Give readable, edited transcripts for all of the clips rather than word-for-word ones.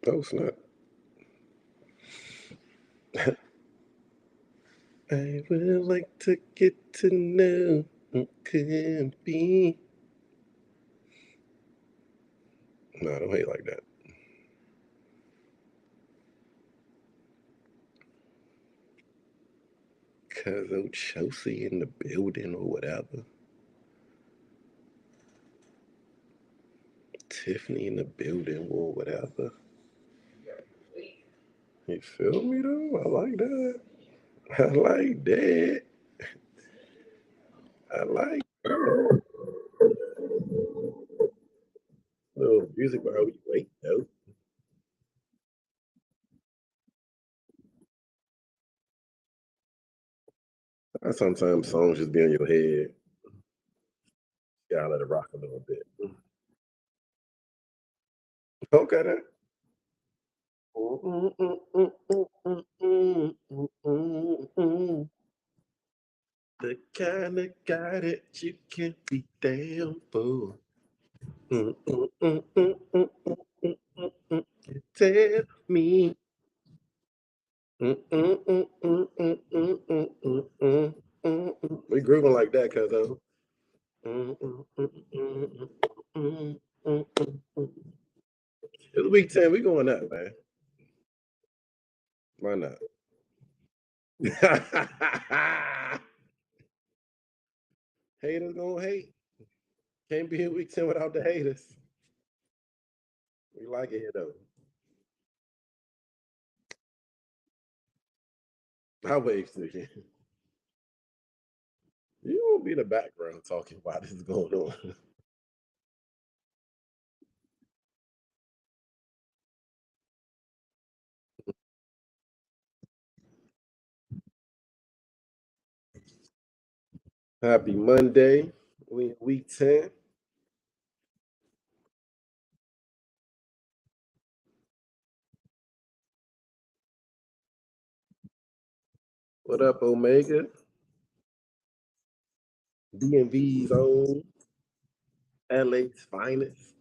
Oh, snap. I would like to get to know who could be. No, don't hate like that. Cause of Chelsea in the building or whatever. Tiffany in the building or whatever. You feel me though? I like that. I like that. I like that. Little music while we wait though. Sometimes songs just be in your head. You gotta let it rock a little bit. Okay then. The kind of guy that you can be down for. Tell me. We grooving like that, cuz it's week 10. We going up, man. Why not? Haters gonna hate. Can't be in week 10 without the haters. We like it here though. I wave to you. You won't be in the background talking while this is going on. Happy Monday. We in week 10. What up, Omega? DMV's own, LA's finest.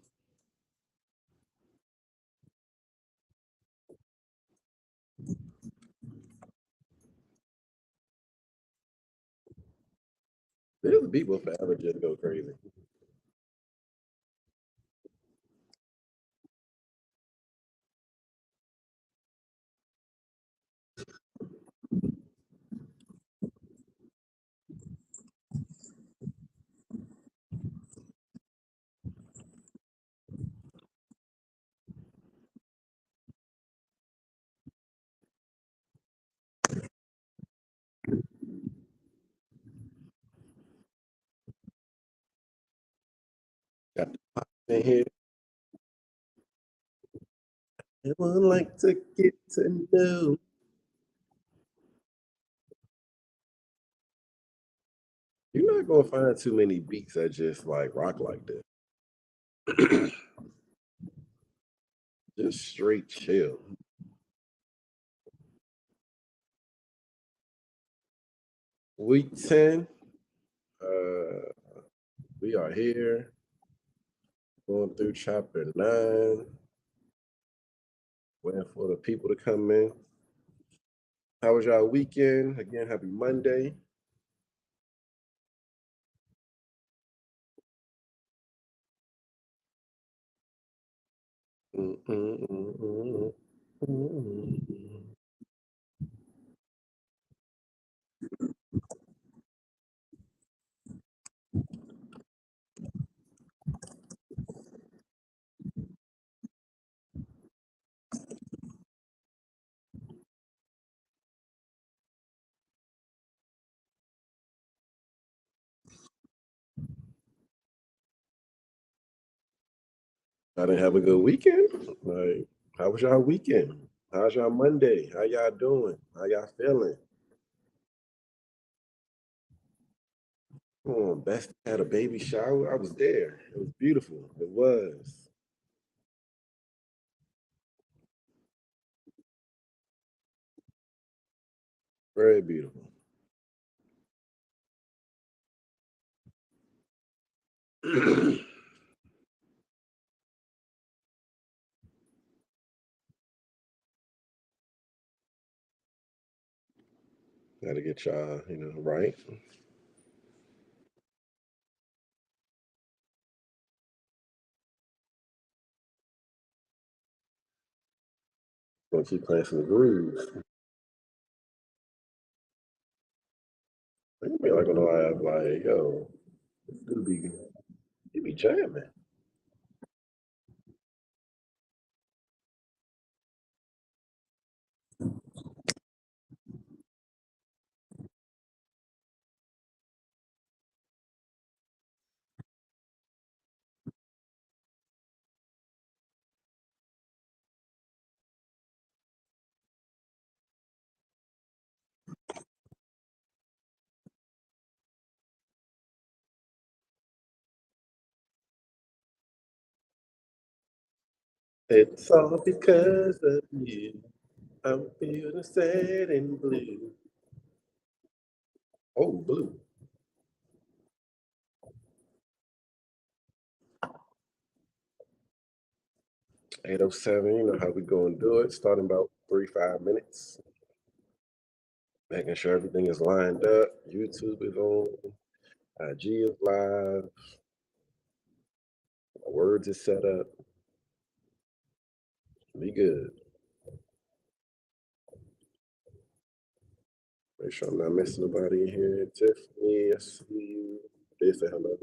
There's people forever just go crazy. Got the pop in here. I would like to get to know. You're not gonna find too many beats that just like rock like that. Just straight chill. Week 10, uh, we are here going through chapter 9, waiting for the people to come in. How was y'all weekend? Again, happy Monday. Mm, mm, mm, mm, mm. I didn't have a good weekend. Like, how was y'all weekend? How's y'all Monday? How y'all doing? How y'all feeling? Best had a baby shower. I was there. It was beautiful. It was very beautiful. Gotta get y'all, right. Gonna keep playing some grooves. You be like on the live, like, yo, this dude he be jamming. 'It's all because of you. I'm feeling sad and blue. Oh, blue. 8:07. You know how we gonna do it. Starting about 3, 5 minutes. Making sure everything is lined up. YouTube is on. IG is live. Words is set up. Be good. Make sure I'm not missing nobody in here. Tiffany, I see you. They say hello.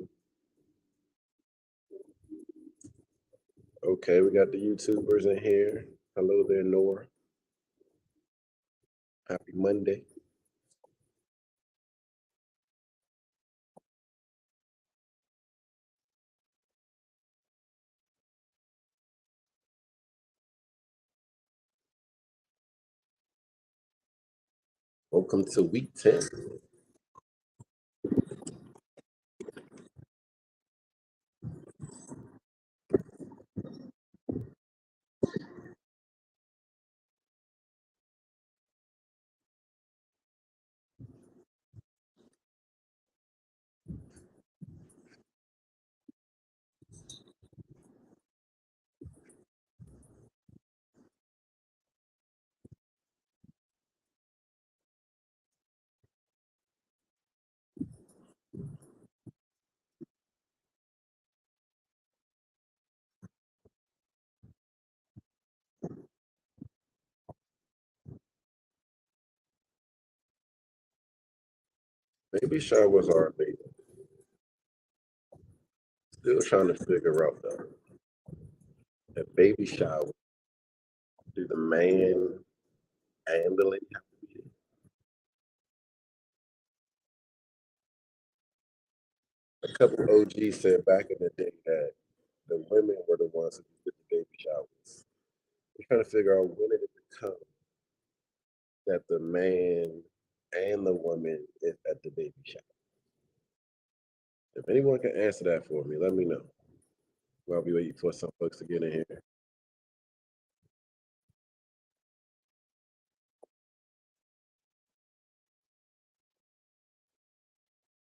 Okay, we got the YouTubers in here. Hello there, Nora. Happy Monday. Welcome to week 10. Baby showers are amazing. Still trying to figure out though. A baby shower, do the man and the lady have to be there? A couple OGs said back in the day that the women were the ones who did the baby showers. We're trying to figure out when did it become that the man and the woman is at the baby shower. If anyone can answer that for me, let me know. While we wait for some folks to get in here.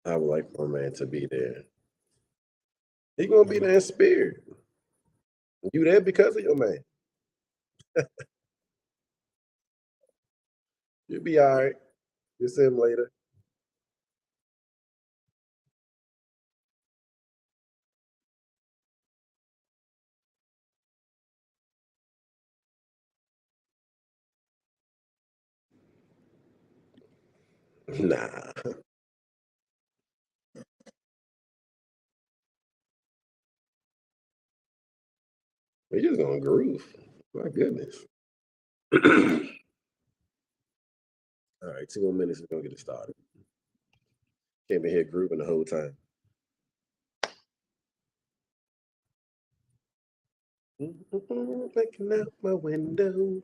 I would like for my man to be there. He gonna be there in spirit. You there because of your man. You'll be all right. You'll see him later. Nah, we just gonna groove. My goodness. All right, 2 more minutes. We're gonna get it started. Can't be here grooving the whole time. Looking out my window.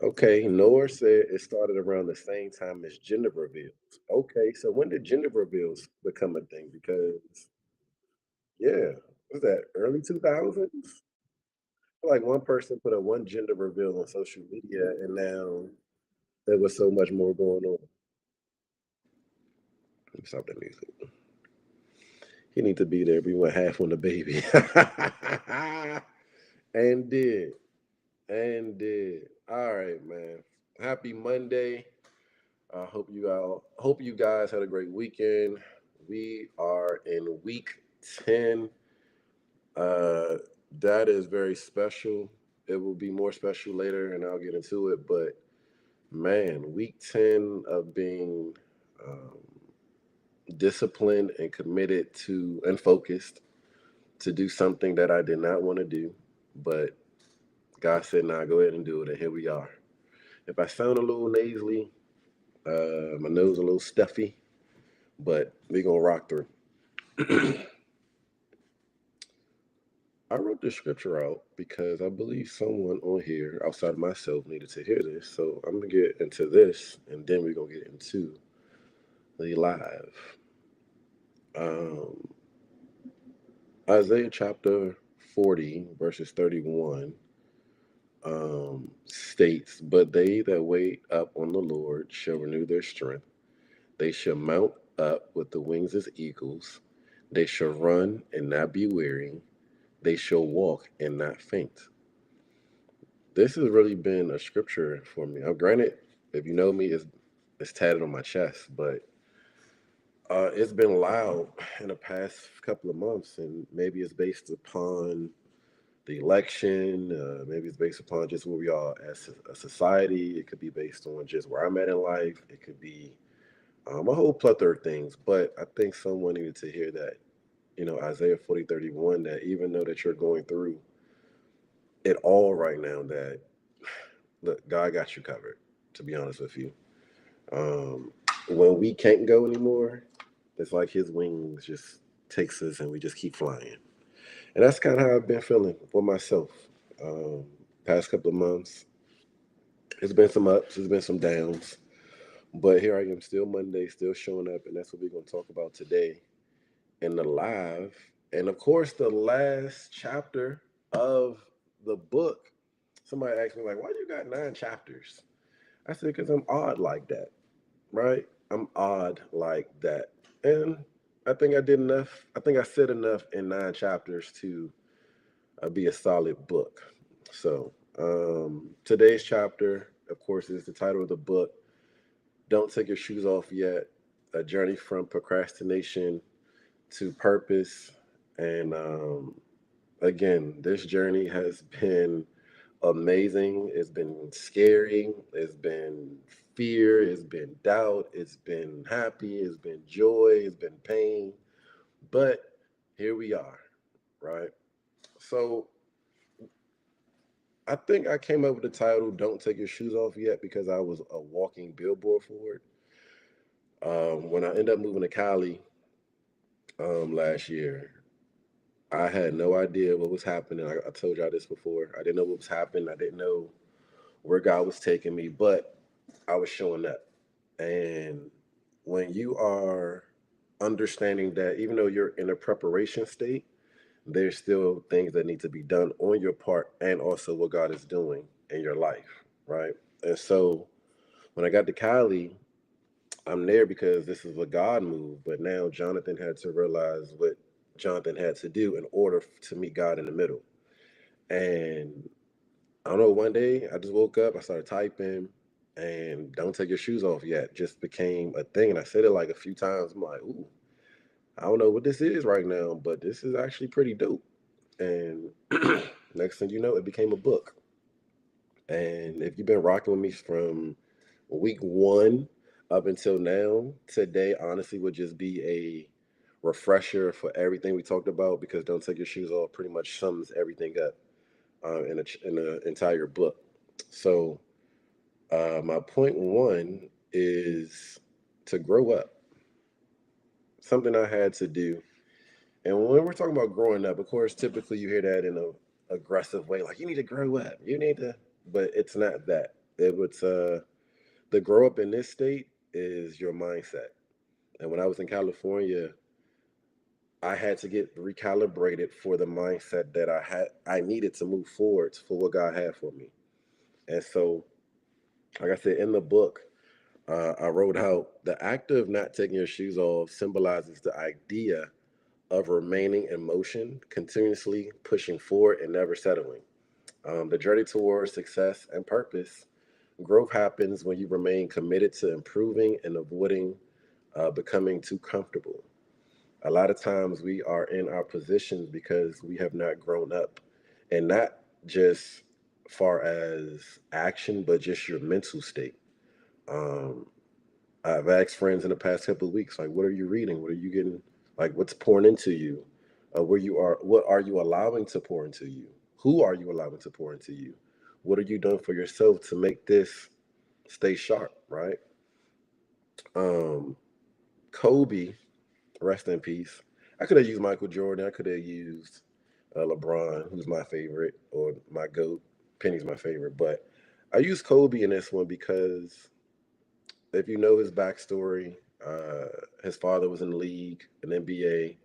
Okay, Noah said it started around the same time as gender reveals. Okay, so when did gender reveals become a thing? Because yeah, was that early 2000s? Like one person put a one gender reveal on social media, and now there was so much more going on. Let me stop the music. He need to be there. We went half on the baby, and did. And did. All right, man. Happy Monday. I hope you guys had a great weekend. We are in week 10. Uh that is very special. It will be more special later and I'll get into it, but man, week 10 of being um, disciplined and committed to and focused to do something that I did not want to do, but God said, "Nah, go ahead and do it." And here we are. If I sound a little nasally, my nose a little stuffy, but we gonna rock through. I wrote this scripture out because I believe someone on here outside of myself needed to hear this. So I'm gonna get into this, and then we're gonna get into the live. Um, Isaiah chapter 40, verses 31, states, "But they that wait up on the Lord shall renew their strength. They shall mount up with the wings as eagles. They shall run and not be weary. They shall walk and not faint." This has really been a scripture for me. Granted, if you know me, it's tatted on my chest, but it's been loud in the past couple of months, and maybe it's based upon the election. Maybe it's based upon just where we are as a society. It could be based on just where I'm at in life. It could be a whole plethora of things. But I think someone needed to hear that, Isaiah 40:31, that even though that you're going through it all right now, that look, God got you covered, to be honest with you. Um, when we can't go anymore, it's like his wings just takes us and we just keep flying. And that's kind of how I've been feeling for myself. Um, Past couple of months, it's been some ups, it's been some downs, but here I am, still Monday, still showing up, and that's what we're going to talk about today in the live. And of course, the last chapter of the book. Somebody asked me, like, "Why you got 9 chapters?" I said, "Because I'm odd like that, right? I'm odd like that." And I think I did enough. I think I said enough in 9 chapters to be a solid book. So, today's chapter, of course, is the title of the book, "Don't Take Your Shoes Off Yet: A Journey from Procrastination to Purpose." And again, this journey has been amazing. It's been scary. It's been fear. It's been doubt. It's been happy. It's been joy. It's been pain. But here we are, right? So I think I came up with the title "Don't Take Your Shoes Off Yet" because I was a walking billboard for it. When I ended up moving to Cali last year, I had no idea what was happening. I told y'all this before. I didn't know what was happening. I didn't know where God was taking me, but I was showing up. And when you are understanding that even though you're in a preparation state, there's still things that need to be done on your part and also what God is doing in your life, right? And so when I got to Cali, I'm there because this is a God move, but now Jonathan had to realize what Jonathan had to do in order to meet God in the middle. And I don't know, one day I just woke up, I started typing, and "Don't take your shoes off yet" just became a thing. And I said it like a few times. I'm like, ooh, I don't know what this is right now, but this is actually pretty dope. And next thing you know, it became a book. And if you've been rocking with me from week one up until now, today honestly would just be a refresher for everything we talked about because "Don't Take Your Shoes Off" pretty much sums everything up in the entire book. So, my point one is to grow up, something I had to do. And when we're talking about growing up, of course, typically you hear that in a aggressive way, like you need to grow up, you need to, but it's not that. It was the grow up in this state is your mindset. And when I was in California, I had to get recalibrated for the mindset that I needed to move forward for what God had for me. And so, like I said in the book, I wrote out the act of not taking your shoes off symbolizes the idea of remaining in motion, continuously pushing forward and never settling. The journey towards success and purpose. Growth happens when you remain committed to improving and avoiding becoming too comfortable. A lot of times we are in our positions because we have not grown up, and not just far as action, but just your mental state. Um, I've asked friends in the past couple of weeks, like, what are you reading? What are you getting? Like, what's pouring into you? Where you are, what are you allowing to pour into you? Who are you allowing to pour into you? What are you doing for yourself to make this stay sharp, right? Um, Kobe, rest in peace. I could have used Michael Jordan. I could have used LeBron, who's my favorite, or my GOAT. Penny's my favorite. But I used Kobe in this one because if you know his backstory, his father was in the league, an NBA,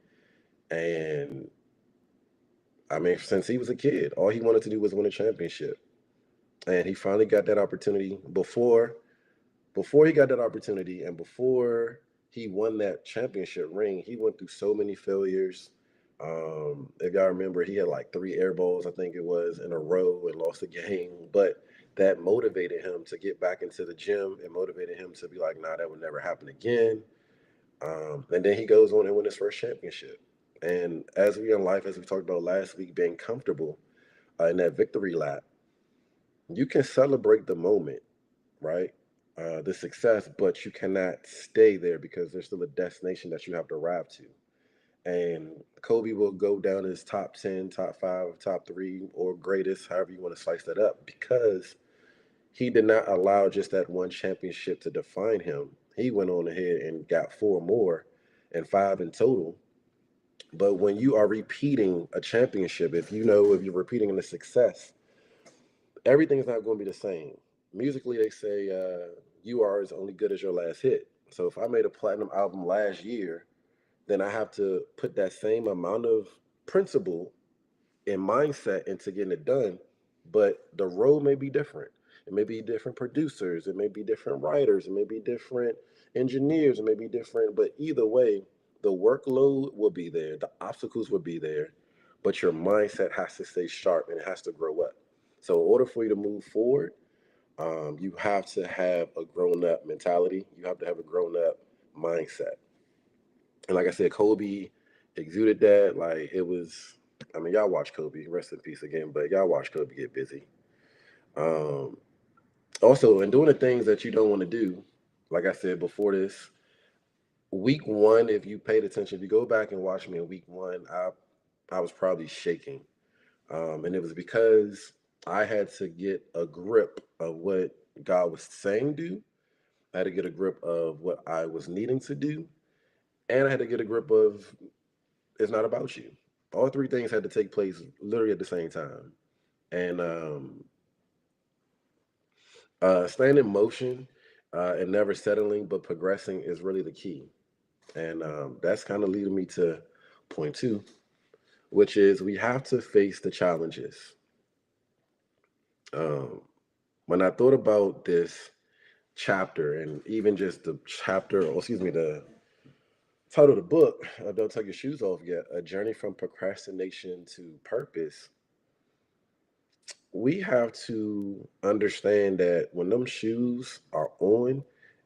and I mean, since he was a kid, all he wanted to do was win a championship, and he finally got that opportunity. Before he got that opportunity, and before he won that championship ring, he went through so many failures. If y'all remember, he had like three air balls, I think it was, in a row and lost the game. But that motivated him to get back into the gym and motivated him to be like, nah, that would never happen again. And then he goes on and win his first championship. And as we in life, as we talked about last week, being comfortable in that victory lap, you can celebrate the moment, right? The success, but you cannot stay there because there's still a destination that you have to arrive to. And Kobe will go down as top 10, top five, top three, or greatest, however you want to slice that up, because he did not allow just that one championship to define him. He went on ahead and got four more and five in total. But when you are repeating a championship, if you're repeating a success, everything's not going to be the same. Musically, they say you are as only good as your last hit. So if I made a platinum album last year, then I have to put that same amount of principle and mindset into getting it done. But the road may be different. It may be different producers, it may be different writers, it may be different engineers, it may be different. But either way, the workload will be there, the obstacles will be there, but your mindset has to stay sharp and it has to grow up. So, in order for you to move forward, you have to have a grown up mentality, you have to have a grown up mindset. And like I said, Kobe exuded that. Like it was, I mean, y'all watch Kobe, rest in peace again, but y'all watch Kobe get busy. Um, Also, in doing the things that you don't want to do, like I said before this, week one, if you paid attention, if you go back and watch me in week one, I was probably shaking. And it was because I had to get a grip of what God was saying do. I had to get a grip of what I was needing to do. And I had to get a grip of it's not about you. All three things had to take place literally at the same time. And staying in motion and never settling but progressing is really the key. And that's kind of leading me to point two, which is we have to face the challenges. Um, when I thought about this chapter and even just the chapter, or excuse me, the title of the book, Don't Take Your Shoes Off Yet, A Journey from Procrastination to Purpose, we have to understand that when them shoes are on,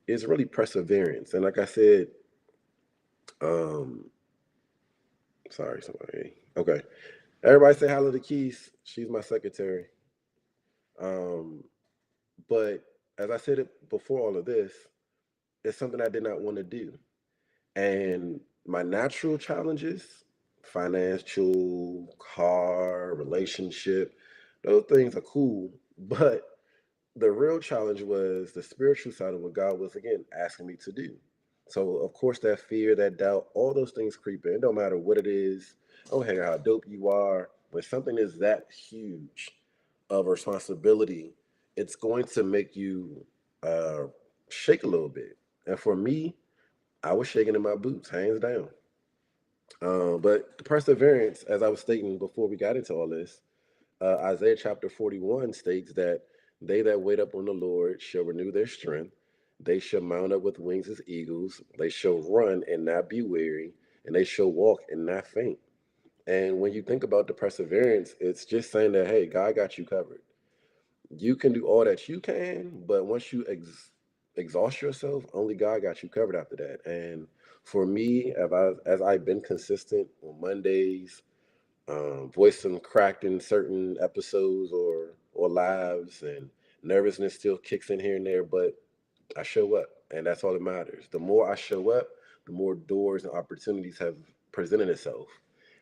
it's really perseverance. And like I said, um, sorry, somebody. Okay. Everybody say hello to Keys. She's my secretary. Um, but as I said it before all of this, it's something I did not want to do. And my natural challenges, financial, car, relationship, those things are cool. But the real challenge was the spiritual side of what God was again asking me to do. So of course that fear, that doubt, all those things creep in. It don't matter what it is. I don't care how dope you are. When something is that huge of a responsibility, it's going to make you uh, shake a little bit. And for me, I was shaking in my boots, hands down. But the perseverance, as I was stating before we got into all this, Isaiah chapter 41 states that they that wait up on the Lord shall renew their strength. They shall mount up with wings as eagles. They shall run and not be weary, and they shall walk and not faint. And when you think about the perseverance, it's just saying that, hey, God got you covered. You can do all that you can, but once you exhaust yourself, only God got you covered after that. And for me, as I've been consistent on Mondays, voicing cracked in certain episodes or lives, and nervousness still kicks in here and there, but I show up, and that's all that matters. The more I show up, the more doors and opportunities have presented itself,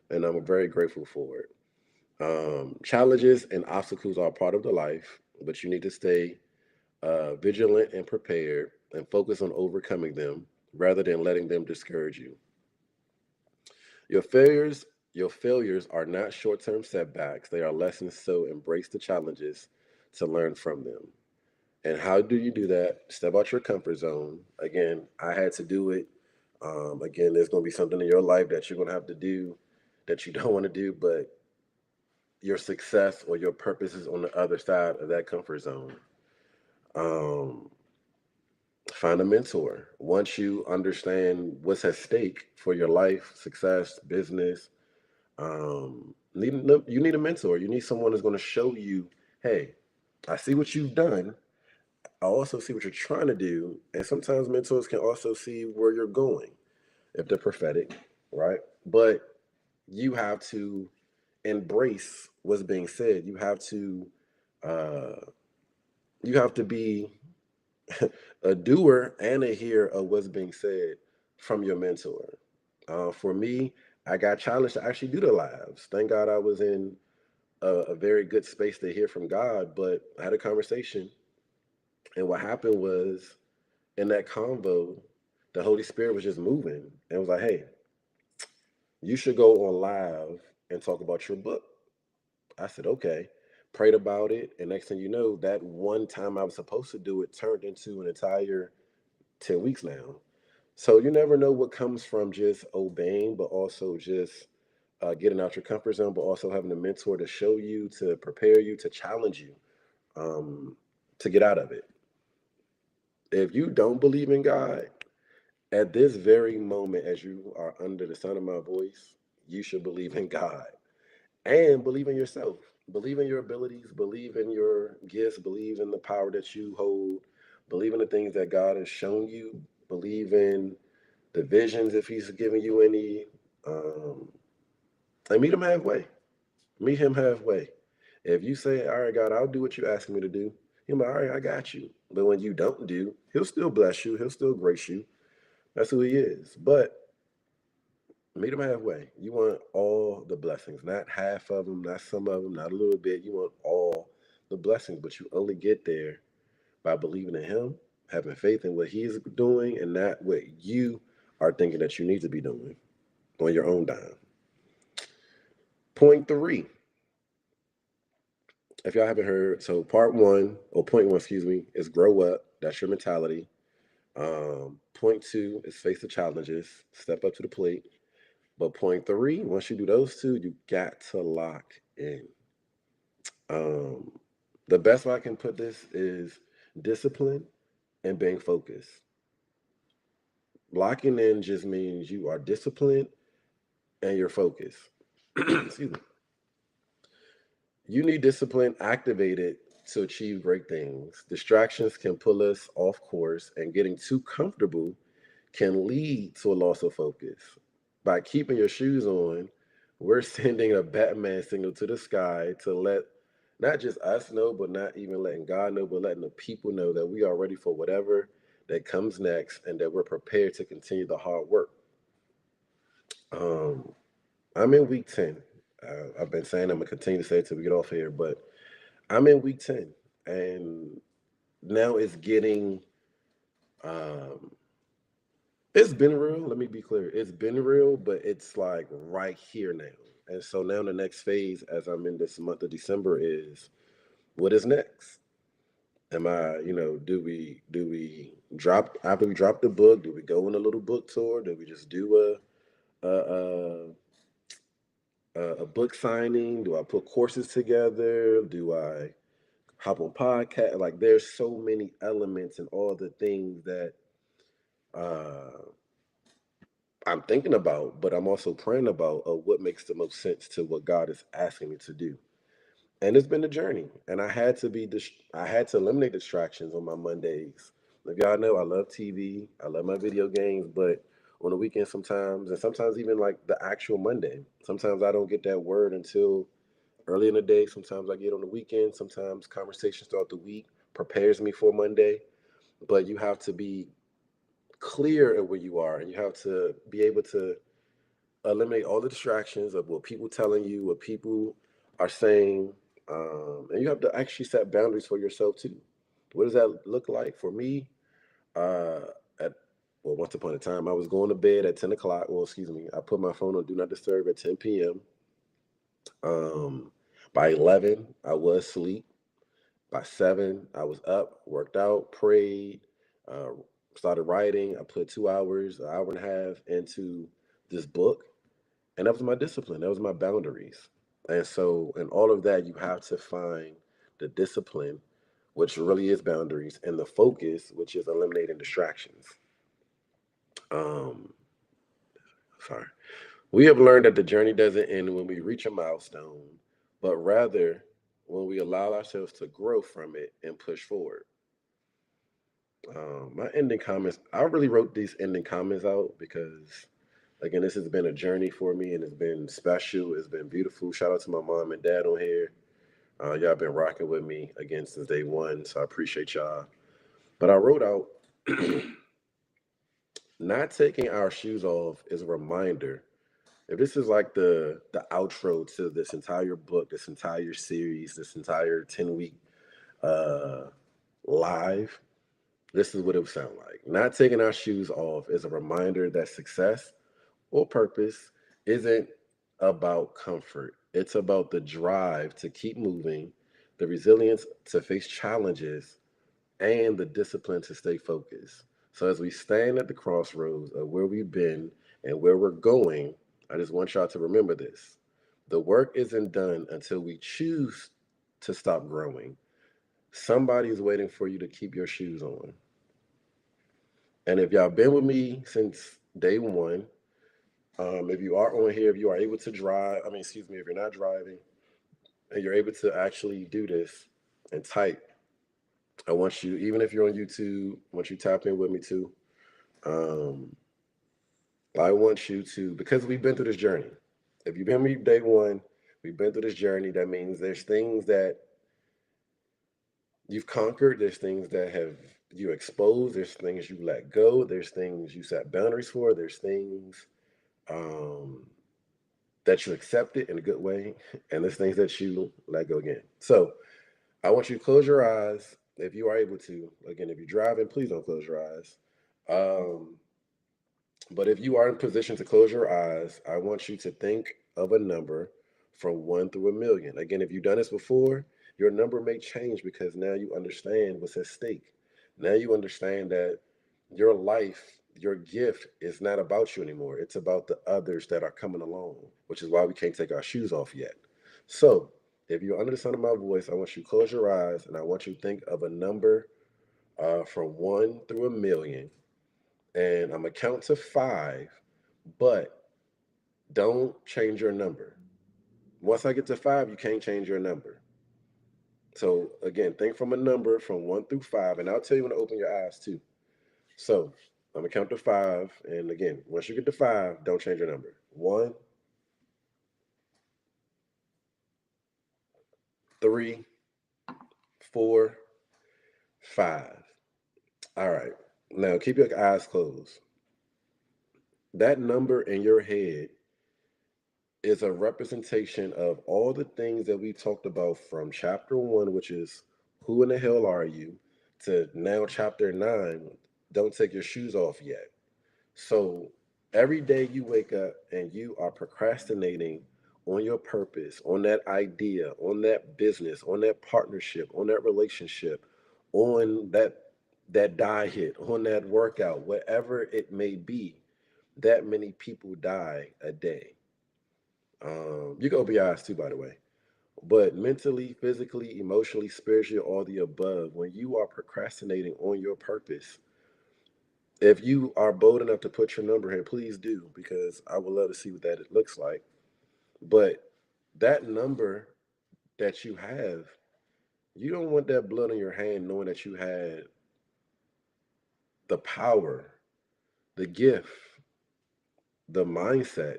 and I'm very grateful for it. Challenges and obstacles are a part of the life, but you need to stay vigilant and prepared, and focus on overcoming them rather than letting them discourage you. Your failures, your failures are not short-term setbacks; they are lessons. So embrace the challenges to learn from them. And how do you do that? Step out your comfort zone. Again, I had to do it. Again, there's going to be something in your life that you're going to have to do that you don't want to do, but your success or your purpose is on the other side of that comfort zone. Um, Find a mentor. Once you understand what's at stake for your life, success, business, you need a mentor. You need someone that's going to show you, hey, I see what you've done. I also see what you're trying to do. And sometimes mentors can also see where you're going if they're prophetic, right? But you have to embrace what's being said. Uh, you have to be a doer and a hearer of what's being said from your mentor. For me, I got challenged to actually do the lives. Thank God I was in a very good space to hear from God, but I had a conversation. And what happened was in that convo, the Holy Spirit was just moving and was like, hey, you should go on live and talk about your book. I said, okay. Prayed about it. And next thing you know, that one time I was supposed to do it turned into an entire 10 weeks now. So you never know what comes from just obeying, but also just getting out your comfort zone, but also having a mentor to show you, to prepare you, to challenge you, um, to get out of it. If you don't believe in God, at this very moment, as you are under the sound of my voice, you should believe in God and believe in yourself. Believe in your abilities, believe in your gifts, believe in the power that you hold, believe in the things that God has shown you, believe in the visions if He's giving you any. Um, and meet Him halfway. Meet Him halfway. If you say, all right, God, I'll do what you're asking me to do, He'll be like, all right, I got you. But when you don't do, He'll still bless you, He'll still grace you. That's who He is. But meet Him halfway. You want all the blessings, not half of them, not some of them, not a little bit. You want all the blessings, but you only get there by believing in Him, having faith in what He's doing, and not what you are thinking that you need to be doing on your own dime. Point three, if y'all haven't heard, so part one, or point one, excuse me, is grow up. That's your mentality. Point two is face the challenges, step up to the plate. But point three, once you do those two, you got to lock in. Um, the best way I can put this is discipline and being focused. Locking in just means you are disciplined and you're focused. Excuse me. You need discipline activated to achieve great things. Distractions can pull us off course, and getting too comfortable can lead to a loss of focus. By keeping your shoes on, we're sending a Batman signal to the sky to let not just us know, but not even letting God know, but letting the people know that we are ready for whatever that comes next and that we're prepared to continue the hard work. Um, I'm in week 10. I've been saying I'm going to continue to say it till we get off here, but I'm in week 10. And now it's getting, um, it's been real. Let me be clear. It's been real, but it's like right here now. And so now the next phase, as I'm in this month of December, is what is next? Am I, do we drop after we drop the book? Do we go on a little book tour? Do we just do a a book signing? Do I put courses together? Do I hop on podcast? Like there's so many elements and all the things that uh I'm thinking about, but I'm also praying about what makes the most sense to what God is asking me to do. And it's been a journey, and I had to eliminate distractions on my Mondays. If y'all know, I love TV, I love my video games, but on the weekend sometimes, and sometimes even like the actual Monday, sometimes I don't get that word until early in the day. Sometimes I get on the weekend. Sometimes conversations throughout the week prepares me for Monday. But you have to be clear at where you are, and you have to be able to eliminate all the distractions of what people telling you, what people are saying, and you have to actually set boundaries for yourself too. What does that look like for me? Uh, at well, once upon a time, I was going to bed at 10 o'clock. Well, excuse me, I put my phone on Do Not Disturb at 10 p.m. Um, by 11, I was asleep. By 7, I was up, worked out, prayed, uh, started writing. I put 2 hours, an hour and a half into this book. And that was my discipline. That was my boundaries. And so, in all of that, you have to find the discipline, which really is boundaries, and the focus, which is eliminating distractions. Um, sorry. We have learned that the journey doesn't end when we reach a milestone, but rather when we allow ourselves to grow from it and push forward. My ending comments, I really wrote these ending comments out because, again, this has been a journey for me and it's been special. It's been beautiful. Shout out to my mom and dad on here. Y'all been rocking with me again since day one, so I appreciate y'all. But I wrote out not taking our shoes off is a reminder. If this is like the outro to this entire book, this entire series, this entire 10-week uh, live, this is what it would sound like. Not taking our shoes off is a reminder that success or purpose isn't about comfort. It's about the drive to keep moving, the resilience to face challenges, and the discipline to stay focused. So as we stand at the crossroads of where we've been and where we're going, I just want y'all to remember this. The work isn't done until we choose to stop growing. Somebody's waiting for you to keep your shoes on. And if y'all been with me since day one, if you are on here, if you are able to drive, I mean, excuse me, if you're not driving and you're able to actually do this and type, I want you, even if you're on YouTube, I want you to tap in with me too. Um, I want you to, because we've been through this journey. If you've been with me day one, we've been through this journey. That means there's things that you've conquered, there's things that have you exposed, there's things you let go, there's things you set boundaries for, there's things um, that you accepted in a good way, and there's things that you let go again. So I want you to close your eyes if you are able to. Again, if you're driving, please don't close your eyes. Um, but if you are in position to close your eyes, I want you to think of a number from 1 through 1 million. Again, if you've done this before, your number may change because now you understand what's at stake. Now you understand that your life, your gift is not about you anymore. It's about the others that are coming along, which is why we can't take our shoes off yet. So, if you're under the sound of my voice, I want you to close your eyes and I want you to think of a number from 1 through 1 million. And I'm going to count to 5, but don't change your number. Once I get to 5, you can't change your number. So, again, think from a number from 1 through 5, and I'll tell you when to open your eyes too. So I'm gonna count to 5, and again, once you get to 5, don't change your number. 1, 3, 4, 5. All right. Now keep your eyes closed. That number in your head is a representation of all the things that we talked about from chapter 1, which is who in the hell are you, to now chapter 9, don't take your shoes off yet. So every day you wake up and you are procrastinating on your purpose, on that idea, on that business, on that partnership, on that relationship, on that diet, on that workout, whatever it may be, that many people die a day. You can open your eyes too, by the way. But mentally, physically, emotionally, spiritually, all the above, when you are procrastinating on your purpose, if you are bold enough to put your number here, please do, because I would love to see what that it looks like. But that number that you have, you don't want that blood on your hand knowing that you had the power, the gift, the mindset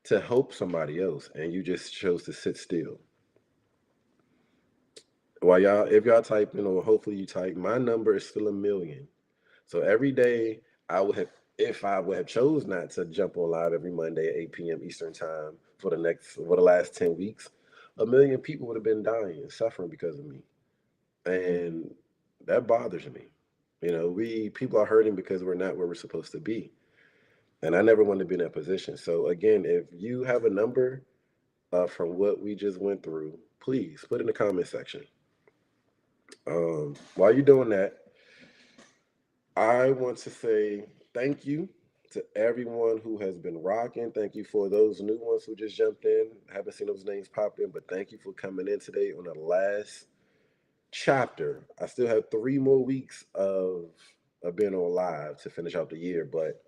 to help somebody else, and you just chose to sit still. While y'all, if y'all typing, or hopefully you type, my number is still 1 million. So every day I would have, if I would have chose not to jump on live every Monday at 8 p.m. Eastern time for the last 10 weeks, 1 million people would have been dying and suffering because of me. And that bothers me. We people are hurting because we're not where we're supposed to be. And I never wanted to be in that position. So again, if you have a number from what we just went through, please put in the comment section. While you're doing that, I want to say thank you to everyone who has been rocking. Thank you for those new ones who just jumped in. I haven't seen those names pop in, but thank you for coming in today on the last chapter. I still have 3 more weeks of being on live to finish out the year, but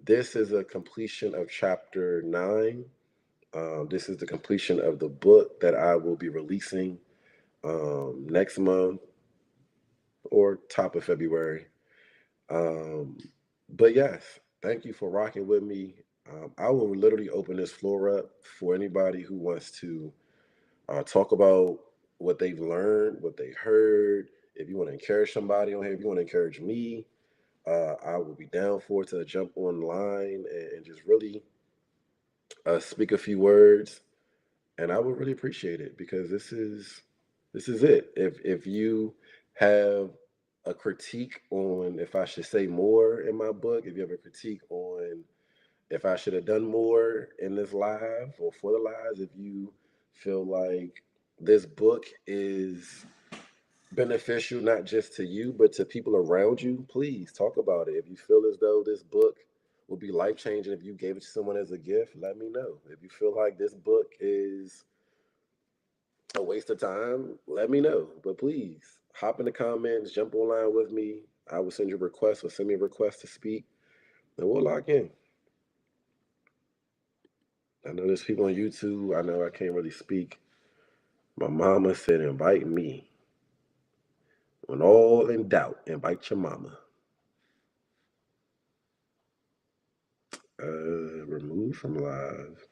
this is a completion of chapter 9. This is the completion of the book that I will be releasing next month or top of February. Um, but yes, thank you for rocking with me. I will literally open this floor up for anybody who wants to talk about what they've learned, what they heard. If you want to encourage somebody on here, if you want to encourage me, I will be down for it to jump online and just really speak a few words, and I would really appreciate it because this is it. If you have a critique on if I should say more in my book, if you have a critique on if I should have done more in this live or for the lives, if you feel like this book is beneficial not just to you but to people around you, please talk about it. If you feel as though this book will be life changing if you gave it to someone as a gift, let me know. If you feel like this book is a waste of time, let me know. But please hop in the comments, jump online with me. I will send you a request or send me a request to speak, and we'll lock in. I know there's people on YouTube. I know I can't really speak. My mama said, invite me. When all in doubt, invite your mama. Remove from live.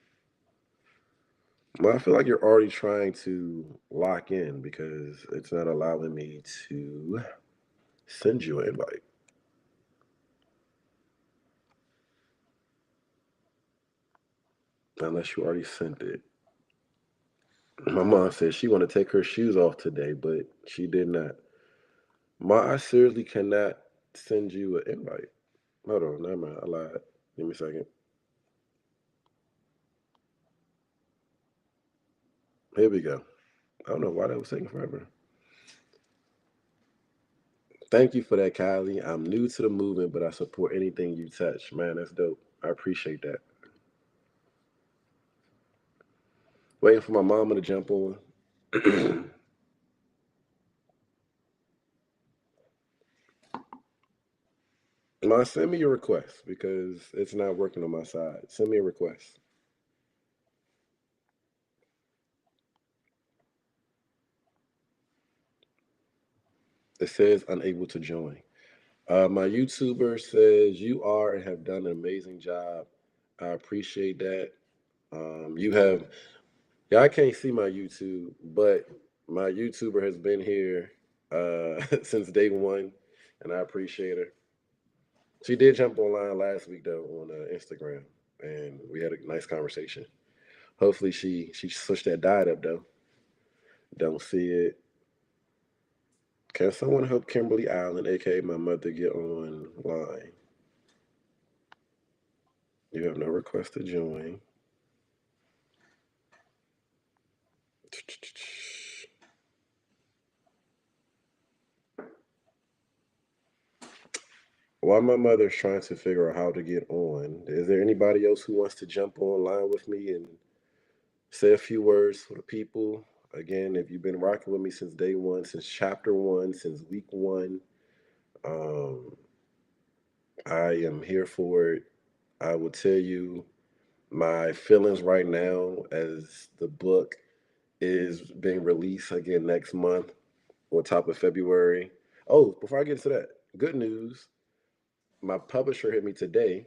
Well, I feel like you're already trying to lock in because it's not allowing me to send you an invite unless you already sent it. My mom said she want to take her shoes off today, but she did not. Ma, I seriously cannot send you an invite. Hold on, never mind. I lied. Give me a second. Here we go. I don't know why that was taking forever. Thank you for that, Kylie. I'm new to the movement, but I support anything you touch. Man, that's dope. I appreciate that. Waiting for my mama to jump on. Ma, send me your request because it's not working on my side. Send me a request. It says unable to join. My YouTuber says you are and have done an amazing job. I appreciate that. You have, yeah, I can't see my YouTube, but my YouTuber has been here since day one, and I appreciate her. She did jump online last week though on Instagram, and we had a nice conversation. Hopefully, she switched that diet up though. Don't see it. Can someone help Kimberly Allen, aka my mother, get online? You have no request to join. While my mother's trying to figure out how to get on, is there anybody else who wants to jump online with me and say a few words for the people? Again, if you've been rocking with me since day one, since chapter one, since week one, um, I am here for it. I will tell you my feelings right now as the book is being released again next month or top of February. Oh, before I get to that, good news. My publisher hit me today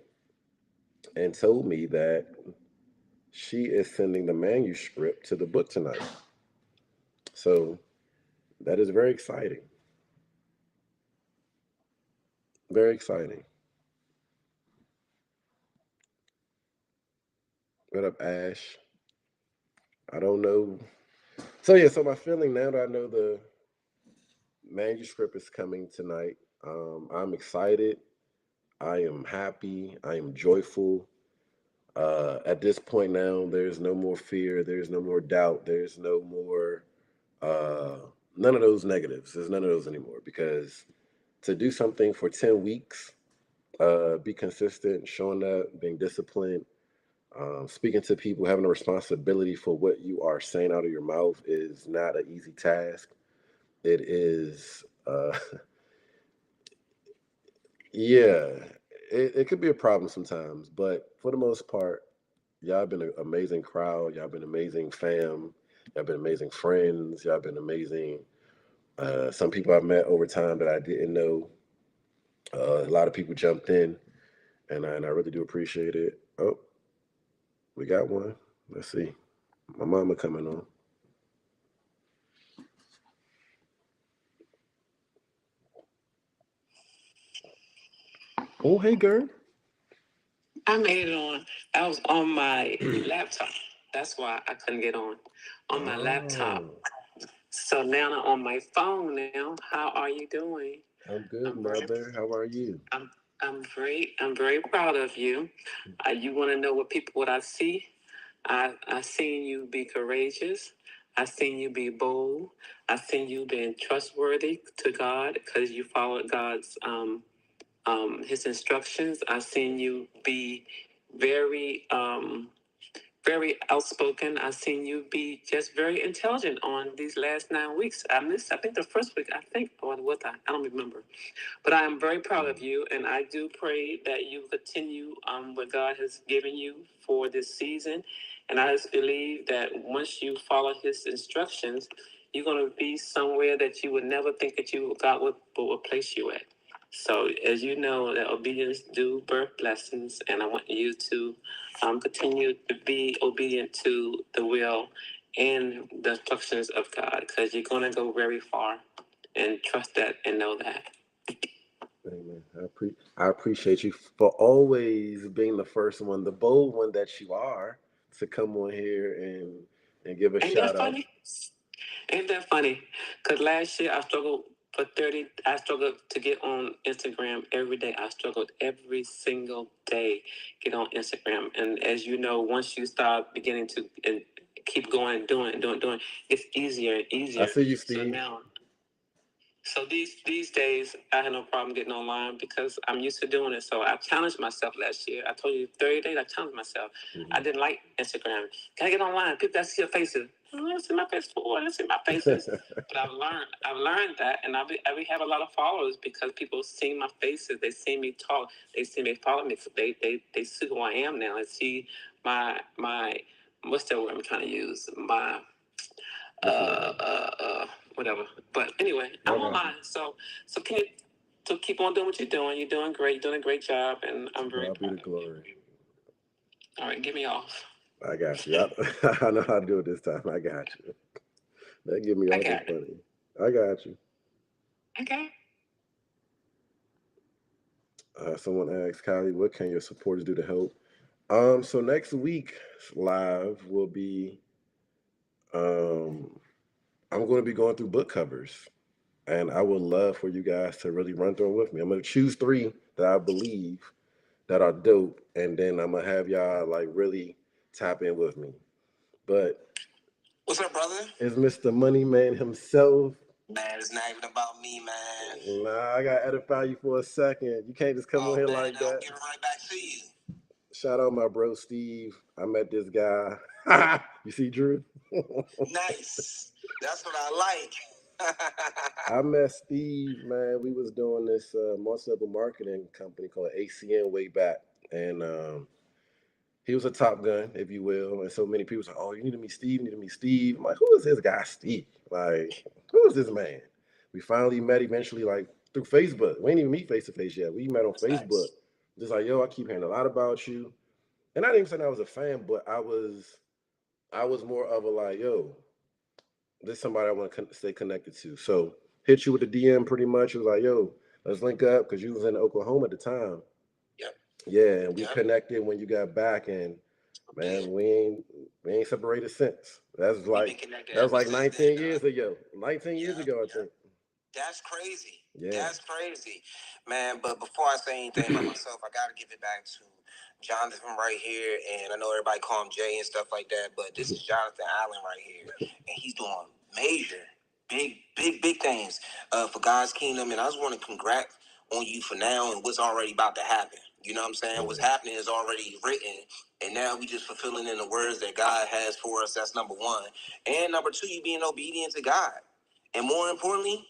and told me that she is sending the manuscript to the book tonight. So that is very exciting. Very exciting. What up, Ash? I don't know. So yeah, so my feeling now that I know the manuscript is coming tonight, I'm excited. I am happy. I am joyful. At this point now, there's no more fear. There's no more doubt. There's no more uh, none of those negatives. There's none of those anymore because to do something for 10 weeks, be consistent, showing up, being disciplined, speaking to people, having a responsibility for what you are saying out of your mouth is not an easy task. It is, yeah, it could be a problem sometimes, but for the most part, y'all been an amazing crowd. Y'all been amazing fam. Y'all been amazing friends. Y'all been amazing. Some people I've met over time that I didn't know. A lot of people jumped in, and I really do appreciate it. Oh, we got one. Let's see. My mama coming on. Oh, hey, girl. I made it on. I was on my laptop. That's why I couldn't get on my laptop. Oh, So now I'm on my phone now. How are you doing? I'm good, I'm very, mother. How are you? I'm, I'm very proud of you. You want to know what I see? I seen you be courageous. I seen you be bold. I seen you being trustworthy to God because you followed God's his instructions. I seen you be very very outspoken. I've seen you be just very intelligent on these last 9 weeks. I missed, I think the first week, I think, or what I don't remember. But I am very proud of you, and I do pray that you continue what God has given you for this season. And I just believe that once you follow His instructions, you're going to be somewhere that you would never think that God would place you at. So, as you know, that obedience do birth blessings, and I want you to continue to be obedient to the will and the instructions of God, because you're going to go very far, and trust that and know that. Amen. I appreciate you for always being the first one, the bold one that you are, to come on here and give a Ain't that shout out. funny? Ain't that funny? Because last year I struggled for 30, I struggled to get on Instagram every day. I struggled every single day get on Instagram. And as you know, once you start beginning to and keep going, doing, it's easier and I easier. see you, So Steve. now so these days, I had no problem getting online because I'm used to doing it. So I challenged myself last year. I told you 30 days. I challenged myself. I didn't like Instagram. Can I get online? People that see your faces. I don't see my face for what? I see my faces. But I've learned that, and I have a lot of followers because people see my faces. They see me talk. They see me follow me. So they see who I am now. They see my what's that word I'm trying to use? My whatever. But anyway, I'm online. So can you so keep on doing what you're doing. You're doing great. You're doing a great job, and I'm To very God be proud the of you. glory. All right, get me off. I got you. I know how to do it this time. I got you. That give me I awful got it. funny. I got you. Okay. Someone asked Kylie, what can your supporters do to help? So next week live will be um I'm going to be going through book covers, and I would love for you guys to really run through them with me. I'm going to choose three that I believe that are dope, and then I'm gonna have y'all like really tap in with me. But What's up, brother? it's Mr. Money Man himself. Man, it's not even about me, man. Nah, I gotta edify you for a second. You can't just come on Oh here man, like I'll that. give it right back to you. Shout out my bro Steve. I met this guy. You see Drew? Nice. That's what I like. I met Steve, man. We was doing this multi-level marketing company called ACN way back, and he was a top gun, if you will. And so many people say, "Oh, you need to meet Steve. You need to meet Steve." I'm like, "Who is this guy, Steve? Like, who is this man?" We finally met eventually, like through Facebook. We didn't even meet face to face yet. We met on Facebook. Just like, yo, I keep hearing a lot about you, and I didn't even say I was a fan, but I was more of a like, yo, this is somebody I want to stay connected to. So hit you with the DM pretty much. It was like, yo, let's link up because you was in Oklahoma at the time. Yep. Yeah, and we connected when you got back, and man, we ain't separated since. That was like 19 years ago. 19 years ago, I think. That's crazy. Yeah. That's crazy, man. But before I say anything about myself, I got to give it back to Jonathan right here. And I know everybody call him Jay and stuff like that, but this is Jonathan Allen right here. And he's doing major, big things for God's kingdom. And I just want to congrats on you for now and what's already about to happen. You know what I'm saying? What's happening is already written. And now we just fulfilling in the words that God has for us. That's number one. And number two, you being obedient to God. And more importantly,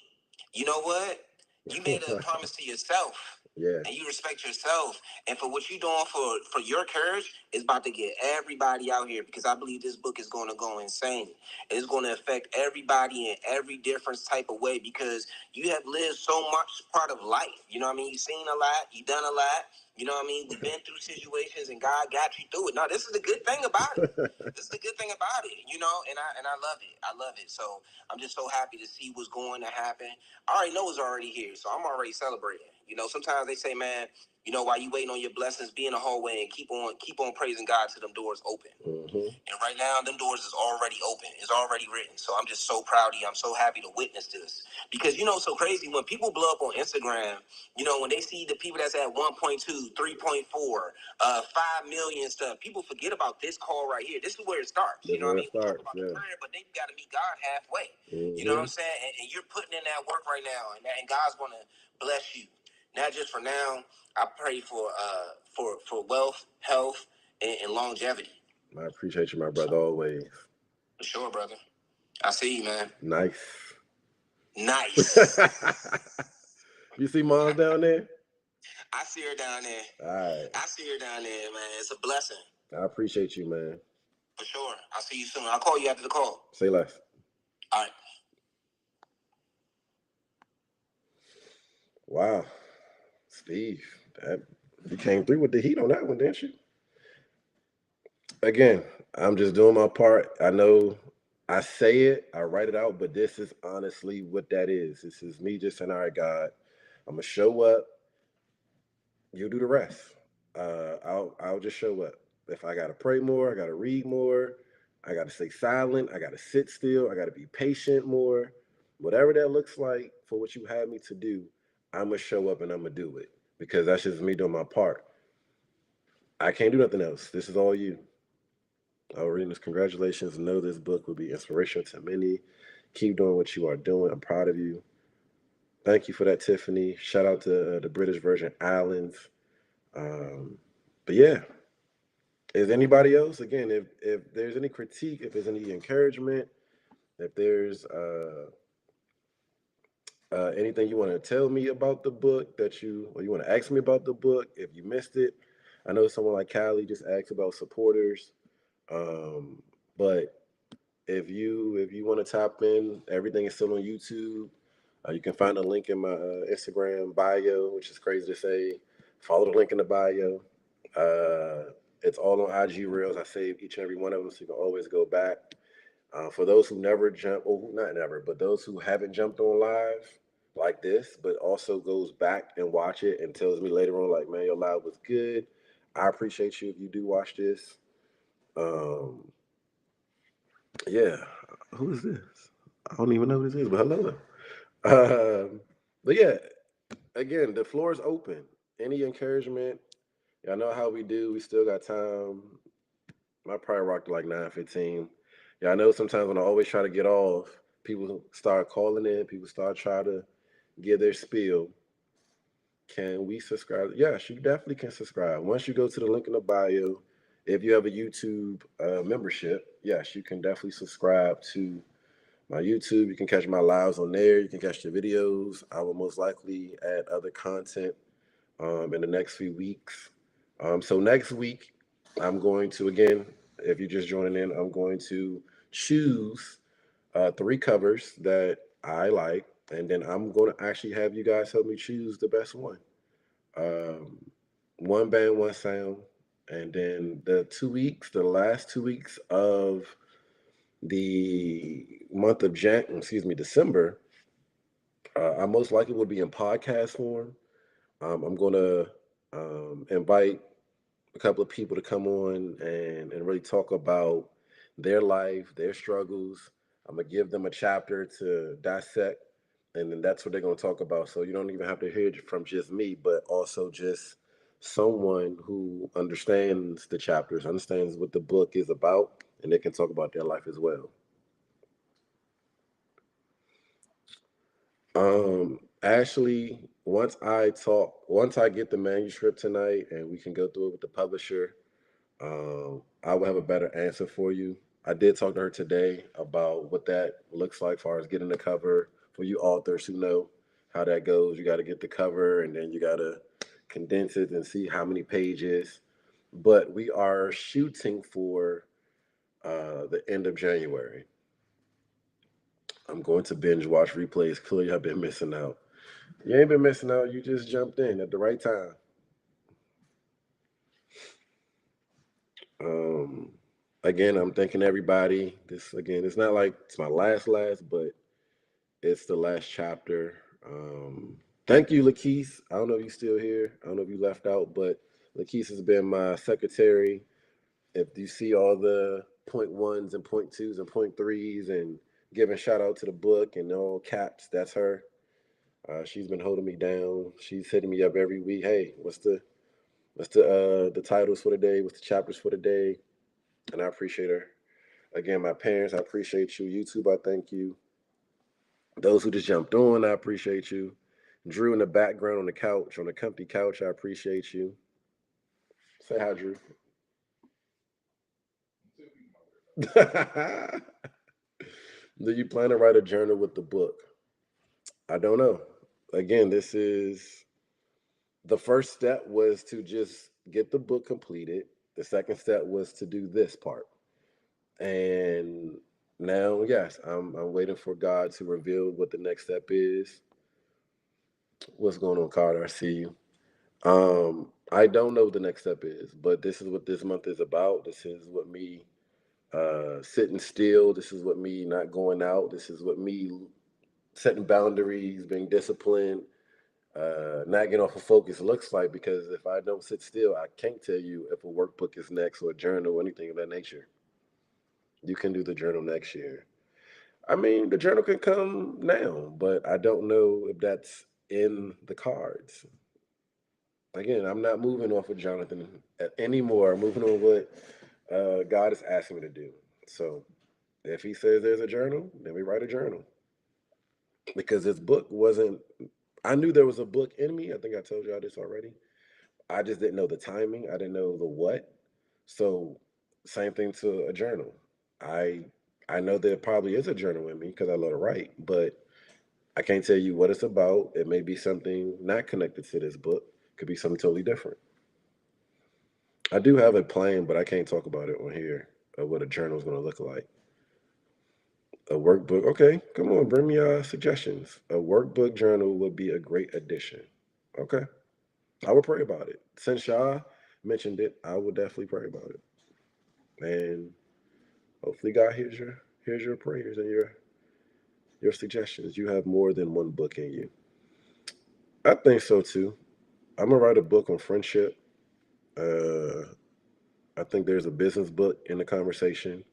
you know what? You made a promise to yourself. Yeah. And you respect yourself. And for what you're doing for your courage, is about to get everybody out here, because I believe this book is going to go insane. It's going to affect everybody in every different type of way, because you have lived so much part of life. You know what I mean? You've seen a lot. You've done a lot. You know what I mean? We've been through situations and God got you through it. No, this is the good thing about it. This is the good thing about it, you know, and I love it. I love it. So I'm just so happy to see what's going to happen. I already know it's already here, so I'm already celebrating. You know, sometimes they say, man, you know, while you waiting on your blessings, be in the hallway and keep on praising God till them doors open. Mm-hmm. And right now, them doors is already open. It's already written. So I'm just so proud of you. I'm so happy to witness this. Because, you know, so crazy, when people blow up on Instagram, you know, when they see the people that's at 1.2, 3.4, 5 million stuff, people forget about this call right here. This is where it starts. You know what I mean? We talk about the prayer, but then you got to meet God halfway. Mm-hmm. You know what I'm saying? And you're putting in that work right now, and God's going to bless you. Not just for now. I pray for wealth, health, and longevity. I appreciate you, my brother, always. For sure, brother. I see you, man. Nice. You see Mom down there? I see her down there. All right. I see her down there, man. It's a blessing. I appreciate you, man. For sure. I'll see you soon. I'll call you after the call. Say less. All right. Wow. Steve, you came through with the heat on that one, didn't you? Again, I'm just doing my part. I know I say it, I write it out, but this is honestly what that is. This is me just saying, all right, God, I'm gonna show up. You do the rest. I'll just show up. If I gotta pray more, I gotta read more, I gotta stay silent, I gotta sit still, I gotta be patient more. Whatever that looks like for what you have me to do, I'm gonna show up and I'm gonna do it, because that's just me doing my part. I can't do nothing else. This is all you. Arenas, congratulations. Know this book will be inspirational to many. Keep doing what you are doing. I'm proud of you. Thank you for that, Tiffany. Shout out to the British version Islands. But yeah, is anybody else? Again, if there's any critique, if there's any encouragement, if there's anything you want to tell me about the book or you want to ask me about the book, if you missed it, I know someone like Callie just asked about supporters. But if you want to tap in, everything is still on YouTube. You can find a link in my Instagram bio, which is crazy to say. Follow the link in the bio. It's all on IG Reels. I save each and every one of them, so you can always go back. For those who never jump, or not never, but those who haven't jumped on live like this, but also goes back and watch it and tells me later on, like, man, your live was good. I appreciate you if you do watch this. Yeah, who is this? I don't even know who this is, but hello. But yeah, again, the floor is open. Any encouragement? Y'all know how we do. We still got time. I probably rocked like 9:15. Yeah, I know sometimes when I always try to get off, people start calling in. People start trying to give their spiel. Can we subscribe? Yes, you definitely can subscribe. Once you go to the link in the bio, if you have a YouTube membership, yes, you can definitely subscribe to my YouTube. You can catch my lives on there. You can catch the videos. I will most likely add other content in the next few weeks. So next week, I'm going to, again, if you're just joining in, I'm going to choose three covers that I like, and then I'm going to actually have you guys help me choose the best one. Um, one band, one sound, and then the last 2 weeks of the month of December, I most likely will be in podcast form. I'm going to invite a couple of people to come on and really talk about their life, their struggles. I'm gonna give them a chapter to dissect, and then that's what they're gonna talk about. So you don't even have to hear it from just me, but also just someone who understands the chapters, understands what the book is about, and they can talk about their life as well. Actually, once I get the manuscript tonight and we can go through it with the publisher, I will have a better answer for you. I did talk to her today about what that looks like, as far as getting the cover. For you authors who know how that goes, you got to get the cover and then you got to condense it and see how many pages. But we are shooting for the end of January. I'm going to binge watch replays. Clearly, I've been missing out. You ain't been missing out. You just jumped in at the right time. Um, Again, I'm thanking everybody. This again, it's not like it's my last, but it's the last chapter. Thank you, Lakeith. I don't know if you're still here. I don't know if you left out, but Lakeith has been my secretary. If you see all the point ones and point twos and point threes and giving shout out to the book and all caps, that's her. She's been holding me down. She's hitting me up every week. Hey, what's the titles for the day? What's the chapters for the day? And I appreciate her. Again, my parents, I appreciate you. YouTube, I thank you. Those who just jumped on, I appreciate you. Drew in the background on the couch, on the comfy couch, I appreciate you. Say hi, Drew. Do you plan to write a journal with the book? I don't know. Again, this is the first step was to just get the book completed. The second step was to do this part. And now, yes, I'm waiting for God to reveal what the next step is. What's going on, Carter? I see you. I don't know what the next step is, but this is what this month is about. This is what me sitting still. This is what me not going out. This is what me setting boundaries, being disciplined, not getting off of focus looks like. Because if I don't sit still, I can't tell you if a workbook is next or a journal or anything of that nature. You can do the journal next year. I mean, the journal can come now, but I don't know if that's in the cards. Again, I'm not moving off of Jonathan anymore. I'm moving on what God is asking me to do. So if he says there's a journal, then we write a journal. Because this book wasn't, I knew there was a book in me. I think I told y'all this already. I just didn't know the timing. I didn't know the what. So same thing to a journal. I I know there probably is a journal in me because I love to write, but I can't tell you what it's about. It may be something not connected to this book. Could be something totally different. I do have a plan, but I can't talk about it on here of what a journal is going to look like. A workbook, okay, come on, bring me suggestions. A workbook journal would be a great addition. Okay, I would pray about it. Since y'all mentioned it, I will definitely pray about it, and hopefully God hears your prayers and your suggestions. You have more than one book in you. I think so too. I'm gonna write a book on friendship. Uh, I think there's a business book in the conversation.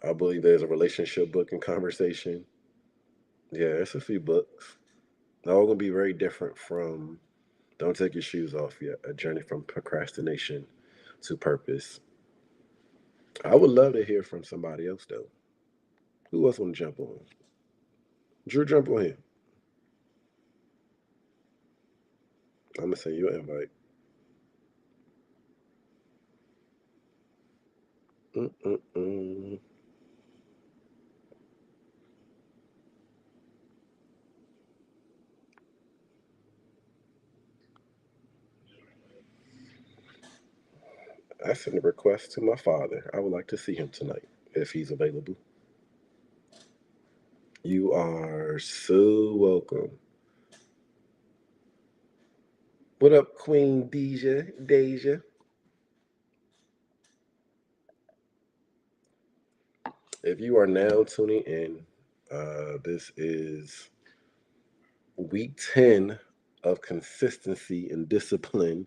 I believe there's a relationship book in conversation. Yeah, it's a few books. They're all gonna be very different from Don't Take Your Shoes Off Yet, A Journey from Procrastination to Purpose. I would love to hear from somebody else though. Who else wanna jump on? Drew, jump on here. I'm gonna send you an invite. Mm-mm-mm. sent a request to my father. I would like to see him tonight if he's available. You are so welcome. What up, Queen Deja? Deja. If you are now tuning in, this is week 10 of consistency and discipline.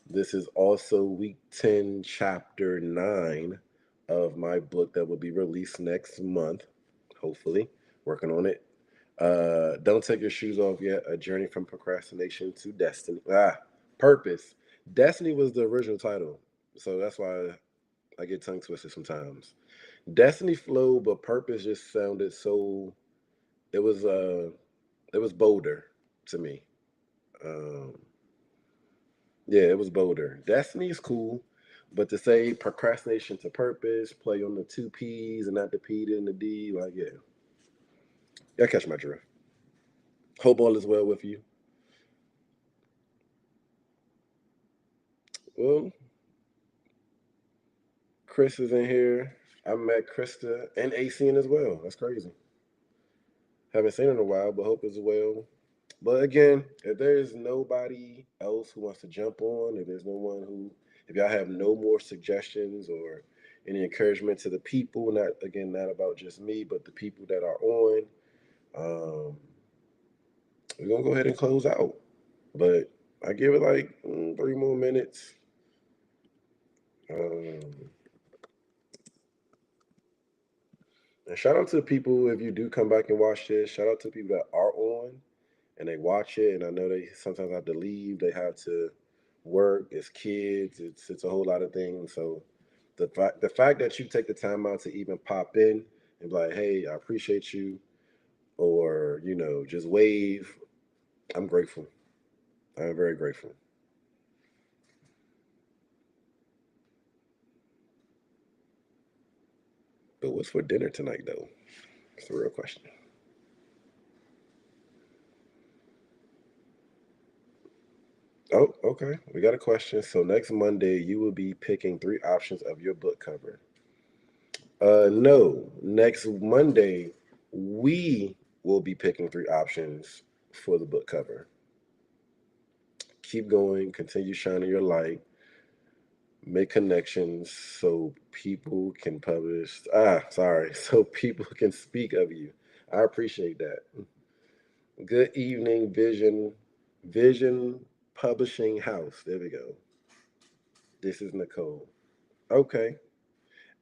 This is also week 10, chapter 9 of my book that will be released next month, hopefully. Working on it. Don't take your shoes off yet. A journey from procrastination to destiny. Purpose. Destiny was the original title, so that's why I get tongue twisted sometimes. Destiny flowed, but purpose just sounded so. It was it was bolder to me. Um, yeah, it was bolder. Destiny is cool, but to say procrastination to purpose, play on the two P's and not the P and the D, like yeah, catch my drift. Hope all is well with you. Well, Chris is in here. I met Krista and AC in as well. That's crazy. Haven't seen her in a while, but hope as well. But again, if there is nobody else who wants to jump on, if there's no one who, if y'all have no more suggestions or any encouragement to the people, not again, not about just me, but the people that are on, um, we're gonna go ahead and close out. But I give it like 3 more minutes. Um, and shout out to the people if you do come back and watch this. Shout out to the people that are on and they watch it. And I know they sometimes have to leave. They have to work. It's kids. It's a whole lot of things. So the fact that you take the time out to even pop in and be like, hey, I appreciate you, or just wave. I'm grateful. I'm very grateful. But what's for dinner tonight, though? It's the real question. Oh, okay. We got a question. So next Monday, you will be picking three options of your book cover. No. Next Monday, we will be picking three options for the book cover. Keep going. Continue shining your light. Make connections so people can publish. Sorry. So people can speak of you. I appreciate that. Good evening, Vision Publishing House. There we go. This is Nicole. Okay.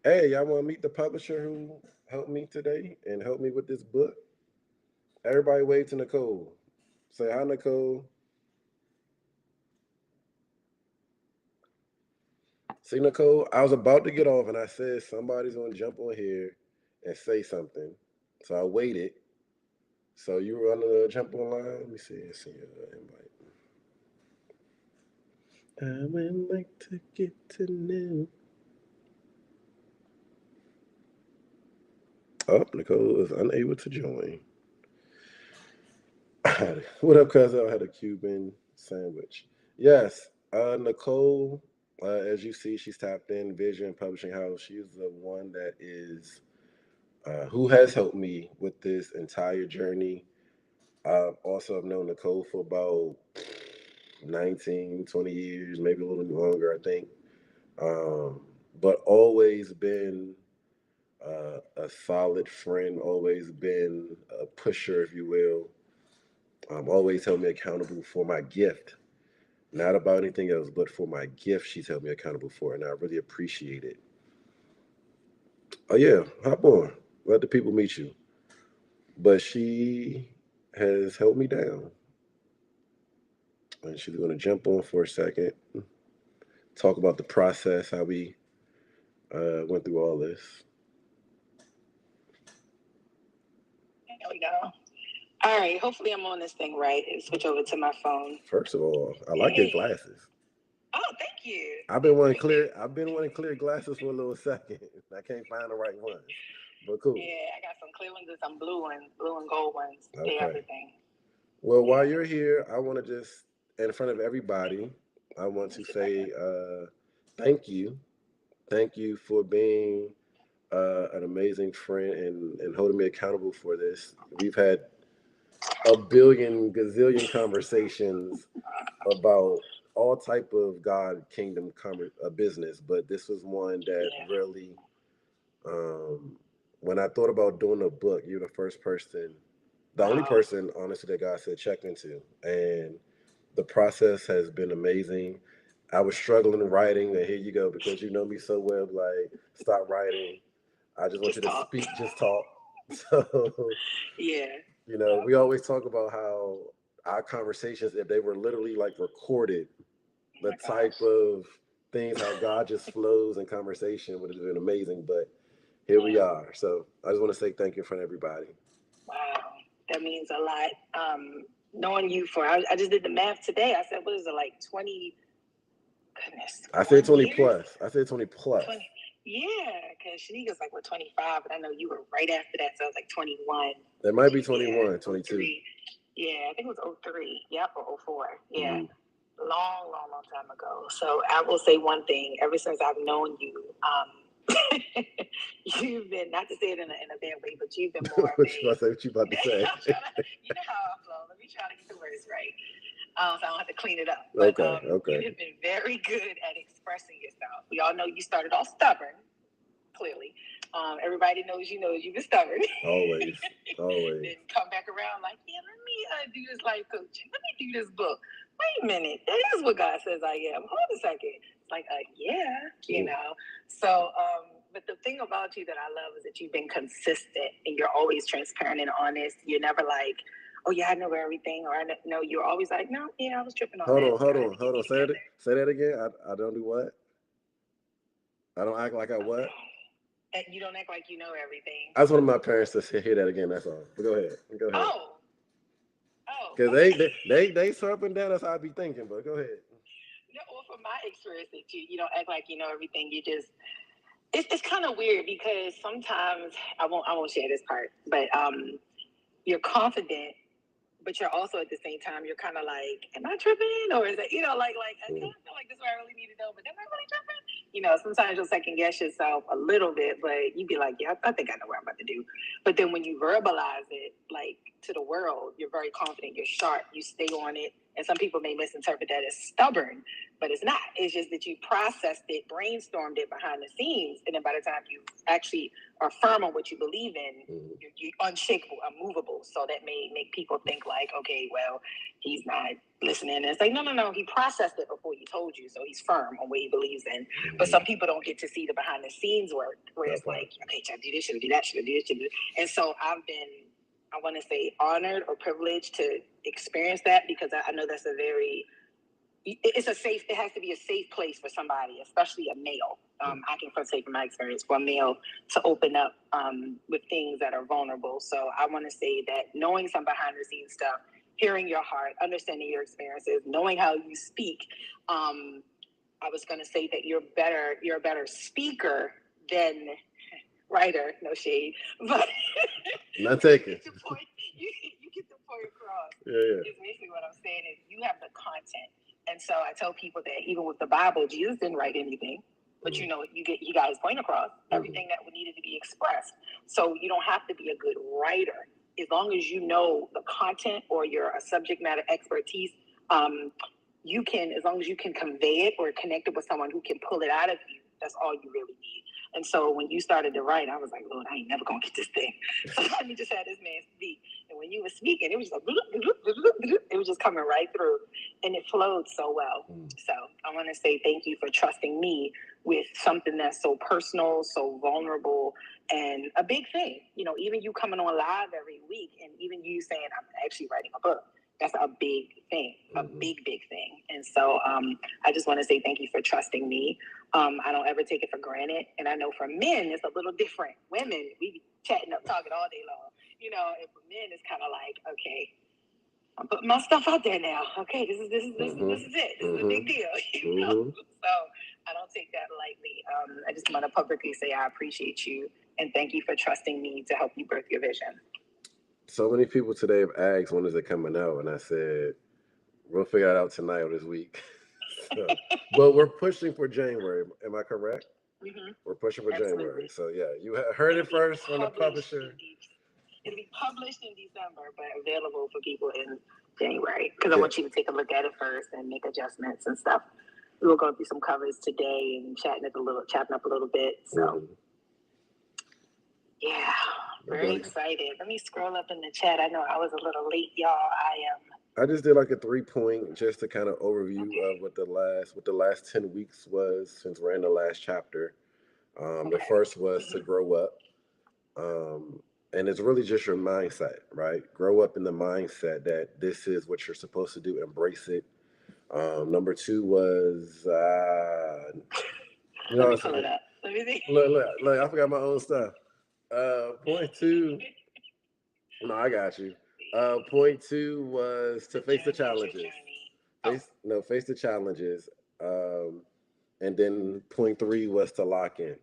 Hey, y'all want to meet the publisher who helped me today and helped me with this book? Everybody wave to Nicole. Say hi, Nicole. See, Nicole, I was about to get off and I said somebody's going to jump on here and say something. So I waited. So you were on the jump on line? Let me see. See your invite. I would like to get to know. Oh, Nicole is unable to join. What up, cousin? I had a Cuban sandwich. Yes, Nicole, as you see, she's tapped in Vision Publishing House. She's the one that is who has helped me with this entire journey. I also have known Nicole for about 19, 20 years, maybe a little longer, I think. Um, but always been a solid friend, always been a pusher, if you will. Always held me accountable for my gift, not about anything else, but for my gift, she's held me accountable for, and I really appreciate it. Oh yeah, hop on, let the people meet you. But she has held me down, and she's going to jump on for a second, talk about the process, how we went through all this. There we go. All right. Hopefully, I'm on this thing right. And switch over to my phone. First of all, I like your glasses. Oh, thank you. I've been wanting clear glasses for a little second. I can't find the right ones, but cool. Yeah, I got some clear ones and some blue and gold ones. They Okay. everything. Well, while you're here, I want to just, in front of everybody, I want to say thank you. Thank you for being an amazing friend and holding me accountable for this. We've had a billion gazillion conversations about all type of God kingdom business, but this was one that Yeah. really, um, when I thought about doing a book, you're the first person, the only Wow. person, honestly, that God said check into, and the process has been amazing. I was struggling in writing, and here you go, because you know me so well. Like, stop writing. I just want you Just to talk. speak, just talk. So, Yeah. we always talk about how our conversations, if they were literally like recorded, Oh the my gosh. type of things, how God just flows in conversation would have been amazing. But here we Yeah. are. So I just want to say thank you in front of everybody. Wow. That means a lot. Knowing you for, I just did the math today. I said, what is it, like 20, goodness, I said 20 years? plus. I said 20 plus. 20. Yeah, because Shanika's like, what, 25? But I know you were right after that, so I was like 21. It might be Yeah, 21, 22. 03. Yeah, I think it was 03. Yep, or 04. Yeah. Mhm. Long time ago. So I will say one thing. Ever since I've known you, you've been, not to say it in a bad way, but you've been more of What you a, about to say? What you about to say? you know how I flow. Let me try to get the words right. So I don't have to clean it up. But Okay. you have been very good at expressing yourself. We all know you started off stubborn, clearly. Everybody knows you've been stubborn. Always. Then come back around like, yeah, let me do this life coaching. Let me do this book. Wait a minute, that is what God says I am. Hold a second. It's like, yeah, you know. So, but the thing about you that I love is that you've been consistent and you're always transparent and honest. You're never like, oh yeah, I know everything, or no, you're always like, no, yeah, I was tripping on Hold that. on. Say that again. I don't do what? I don't act like I what? And you don't act like you know everything. I just wanted my parents to hear that again. That's all. But go ahead. Oh. Because they serping down. That's how I be thinking. But go ahead. No, well, from my experience, that you don't act like you know everything. You just it's kind of weird because sometimes I won't share this part, but you're confident, but you're also at the same time you're kind of like, am I tripping, or is it like I kind of feel like this is what I really need to know, but am I really tripping? Sometimes you'll second guess yourself a little bit, but you'd be like, yeah, I think I know what I'm about to do. But then when you verbalize it, like to the world, you're very confident, you're sharp, you stay on it. And some people may misinterpret that as stubborn, but it's not. It's just that you processed it, brainstormed it behind the scenes, and then by the time you actually are firm on what you believe in, you're unshakable, unmovable. So that may make people think like, okay, well, he's not listening. And it's like, no. He processed it before he told you, so he's firm on what he believes in. But some people don't get to see the behind the scenes work, where it's like, okay, should I do this? Should I do that? Should I do this? Should I do this? And so I've been, I want to say, honored or privileged to experience that, because I know that's a very, it has to be a safe place for somebody, especially a male. I can first say from my experience, for a male to open up with things that are vulnerable. So I want to say that knowing some behind the scenes stuff, hearing your heart, understanding your experiences, knowing how you speak. I was going to say that you're a better speaker than writer, no shade, but not taking. You get the point across. Yeah. It's basically what I'm saying is you have the content. And so I tell people that even with the Bible, Jesus didn't write anything, but he got his point across, everything that needed to be expressed. So you don't have to be a good writer. As long as you know the content or you're a subject matter expertise, you can, as long as you can convey it or connect it with someone who can pull it out of you, that's all you really need. And so when you started to write, I was like, Lord, I ain't never gonna get this thing. So let me just have this man speak. And when you were speaking, it was just like, it was just coming right through, and it flowed so well. So I want to say thank you for trusting me with something that's so personal, so vulnerable, and a big thing. Even you coming on live every week, and even you saying I'm actually writing a book. That's a big thing, a big thing. And so I just want to say thank you for trusting me. I don't ever take it for granted. And I know for men, it's a little different. Women, we be chatting up, talking all day long. And for men, it's kind of like, okay, I'm putting my stuff out there now. Okay, this is it. This is a big deal. So I don't take that lightly. I just want to publicly say I appreciate you and thank you for trusting me to help you birth your vision. So many people today have asked when is it coming out, and I said we'll figure it out tonight or this week. But we're pushing for January. Am I correct? We're pushing for Absolutely. January. So yeah, you heard it first from the publisher. It'll be published in December, but available for people in January. Because I want you to take a look at it first and make adjustments and stuff. We will go through some covers today and chatting up a little bit. So yeah, very excited. Let me scroll up in the chat. I know I was a little late, y'all. I just did like a 3-point just to kind of overview of what the last 10 weeks was since we're in the last chapter. The first was to grow up. And it's really just your mindset, right? Grow up in the mindset that this is what you're supposed to do. Embrace it. Number 2 was, you know, let me pull it up. Let me see. Look, I forgot my own stuff. Point 2. No, I got you. Point 2 was to face the challenges. Face the challenges. And then point 3 was to lock in.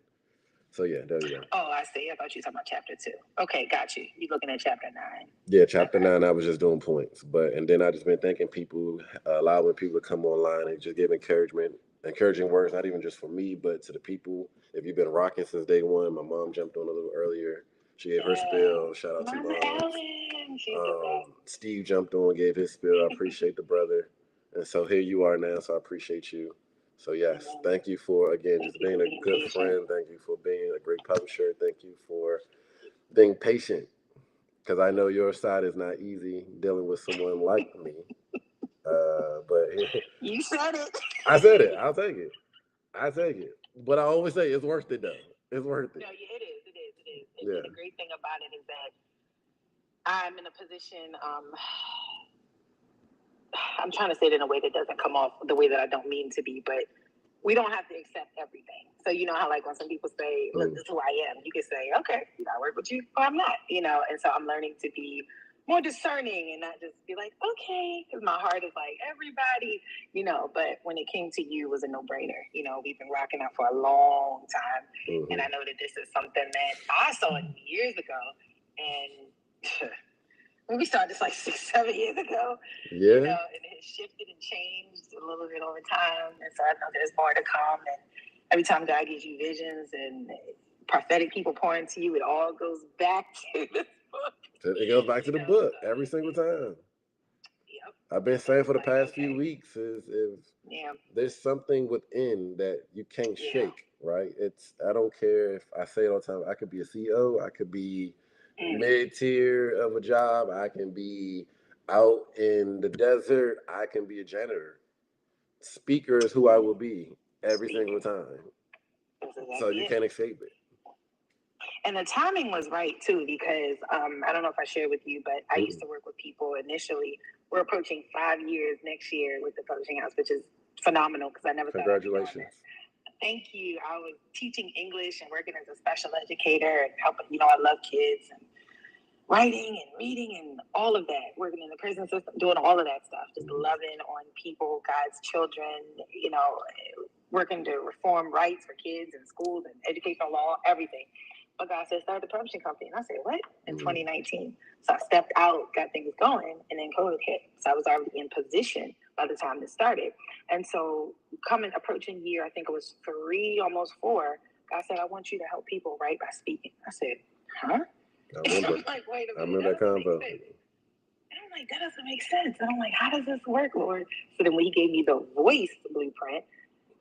So yeah, there you go. Oh, I see. I thought you were talking about chapter 2. Okay, got you. You're looking at chapter 9. Yeah, chapter 9. I was just doing points, and then I just been thanking people, allowing people to come online and just give encouraging words, not even just for me, but to the people. If you've been rocking since day one, my mom jumped on a little earlier. She gave her spill. Shout out to Mom. Steve jumped on, gave his spill. I appreciate the brother, and so here you are now. So I appreciate you. So yes, thank you for, again, just being a good friend. Thank you for being a great publisher. Thank you for being patient, because I know your side is not easy dealing with someone like me. But you said it. I said it. I'll take it. But I always say it's worth it, though. It's worth it. No, it is. And the great thing about it is that I'm in a position. I'm trying to say it in a way that doesn't come off the way that I don't mean to be, but we don't have to accept everything. So you know how, like, when some people say, look, this is who I am, you can say, okay, I work with you, or I'm not, and so I'm learning to be more discerning and not just be like, okay, because my heart is like, everybody, but when it came to you, it was a no-brainer. We've been rocking out for a long time, and I know that this is something that I saw years ago, and when we started this like 6-7 years ago, and it has shifted and changed a little bit over time. And so I know there's more to come. And every time God gives you visions and prophetic people pour into you, it all goes back to this book. It goes back to the book every single time. Yep. I've been saying for the past few weeks is there's something within that you can't shake, right? I don't care if I say it all the time. I could be a CEO. I could be mid-tier of a job. I can be out in the desert. I can be a janitor. Speaker is who I will be every single time. So you can't escape it. And the timing was right too, because I don't know if I shared with you, but I used to work with people initially. We're approaching 5 years next year with the publishing house, which is phenomenal because I never thought I'd be doing this. Thank you. I was teaching English and working as a special educator and helping, I love kids and writing and reading and all of that, working in the prison system, doing all of that stuff, just loving on people, God's children, working to reform rights for kids and schools and educational law, everything. But God said, start the publishing company. And I said, what? In 2019. So I stepped out, got things going, and then COVID hit. So I was already in position by the time this started. And so approaching year, I think it was 3, almost 4, God said, I want you to help people write by speaking. I said, huh? I remember. I'm like, wait a minute. I remember that combo. And I'm like, that doesn't make sense. And I'm like, how does this work, Lord? So then when he gave me the voice blueprint,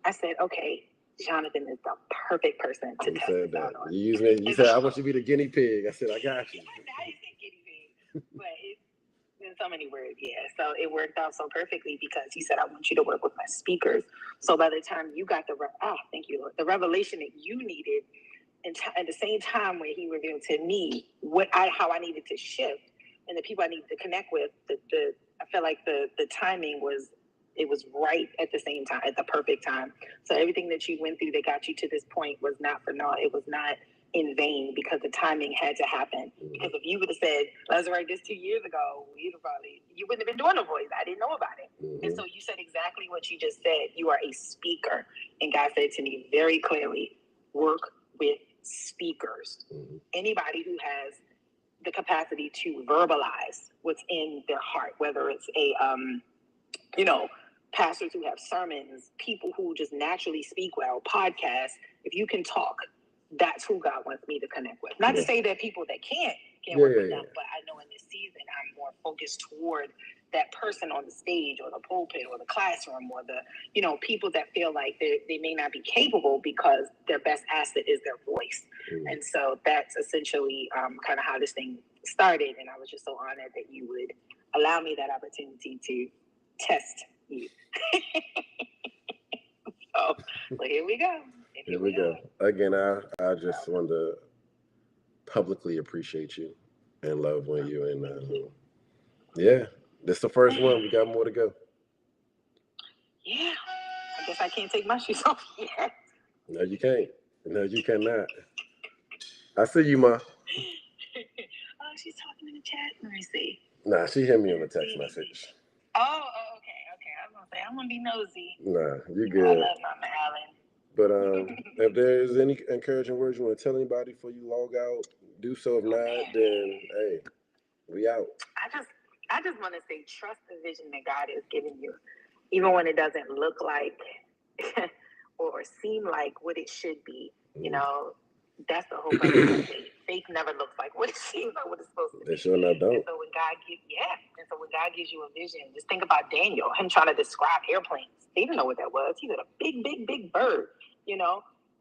I said, okay, Jonathan is the perfect person to test this out on. You said, I want you to be the guinea pig. I said, I got you. I didn't say guinea pig, but it's in so many words, So it worked out so perfectly because he said, I want you to work with my speakers. So by the time you got thank you, Lord, the revelation that you needed, at the same time when he revealed to me how I needed to shift and the people I needed to connect with, I felt like the timing was right at the same time, at the perfect time. So everything that you went through that got you to this point was not for naught. It was not in vain because the timing had to happen. Because if you would have said, let's write this 2 years ago, you wouldn't have been doing the voice. I didn't know about it. And so you said exactly what you just said. You are a speaker. And God said to me very clearly, work with speakers. Anybody who has the capacity to verbalize what's in their heart, whether it's pastors who have sermons, people who just naturally speak well, podcasts, if you can talk, that's who God wants me to connect with. Not to say that people that can't work with them, but I know in this season I'm more focused toward that person on the stage or the pulpit or the classroom or the, people that feel like they may not be capable because their best asset is their voice. And so that's essentially kind of how this thing started. And I was just so honored that you would allow me that opportunity to test you. So here we go. Here we go. Again, I just want to publicly appreciate you and love on you. And yeah, this is the first one. We got more to go. Yeah. I guess I can't take my shoes off yet. No, you can't. No, you cannot. I see you, Ma. Oh, she's talking in the chat. Let me see. Nah, she hit me on a text message. Oh, okay. I was gonna say I'm gonna be nosy. Nah, you good. I love Mama Allen. But if there's any encouraging words you want to tell anybody before you log out, do so. If not, then hey, we out. I just want to say, trust the vision that God has given you, even when it doesn't look like or seem like what it should be. That's the whole purpose of faith. Faith never looks like what it seems like what it's supposed to be. They sure enough don't. And so when God gives you a vision, just think about Daniel, him trying to describe airplanes. They didn't know what that was. He was a big, big, big bird,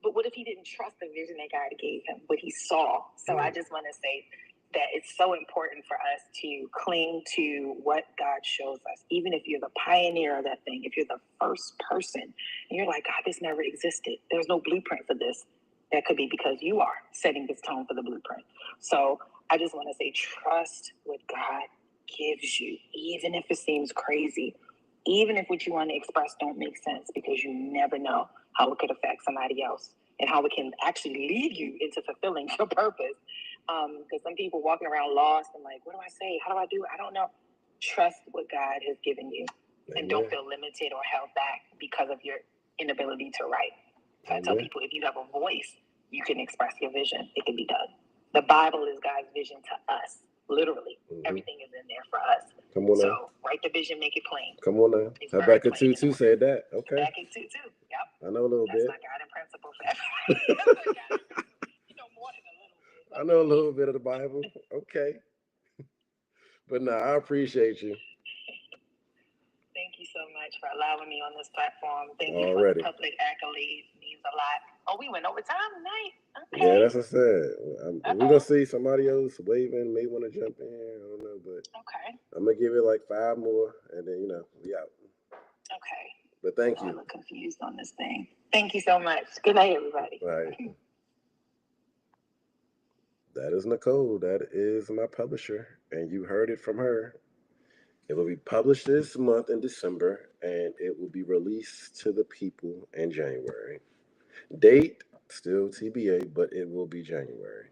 But what if he didn't trust the vision that God gave him, what he saw? So I just want to say that it's so important for us to cling to what God shows us. Even if you're the pioneer of that thing, if you're the first person, and you're like, God, this never existed. There's no blueprint for this. That could be because you are setting this tone for the blueprint. So I just want to say, trust what God gives you, even if it seems crazy, even if what you want to express don't make sense, because you never know how it could affect somebody else and how it can actually lead you into fulfilling your purpose. Because some people walking around lost and like, what do I say? How do I do it? I don't know. Trust what God has given you. And don't feel limited or held back because of your inability to write. So I tell people, if you have a voice, you can express your vision. It can be done. The Bible is God's vision to us. Literally. Everything is in there for us. Come on so now. Write the vision, make it plain. Come on now. Habakkuk 2:2 said that. Okay. Habakkuk 2:2. Yep. I know a little bit. That's my guiding principle for everybody. More than a little bit. I know a little bit of the Bible. Okay. But no, I appreciate you. Thank you so much for allowing me on this platform. Thank you for the public accolades. It means a lot. Oh, we went over time tonight. Okay. Yeah, that's what I said. We're going to see somebody else waving, may want to jump in. I don't know, but okay. I'm going to give it like 5 more, and then, we out. Okay. But thank you. I'm confused on this thing. Thank you so much. Good night, everybody. All right. That is Nicole. That is my publisher, and you heard it from her. It will be published this month in December, and it will be released to the people in January. Date, still TBA, but it will be January.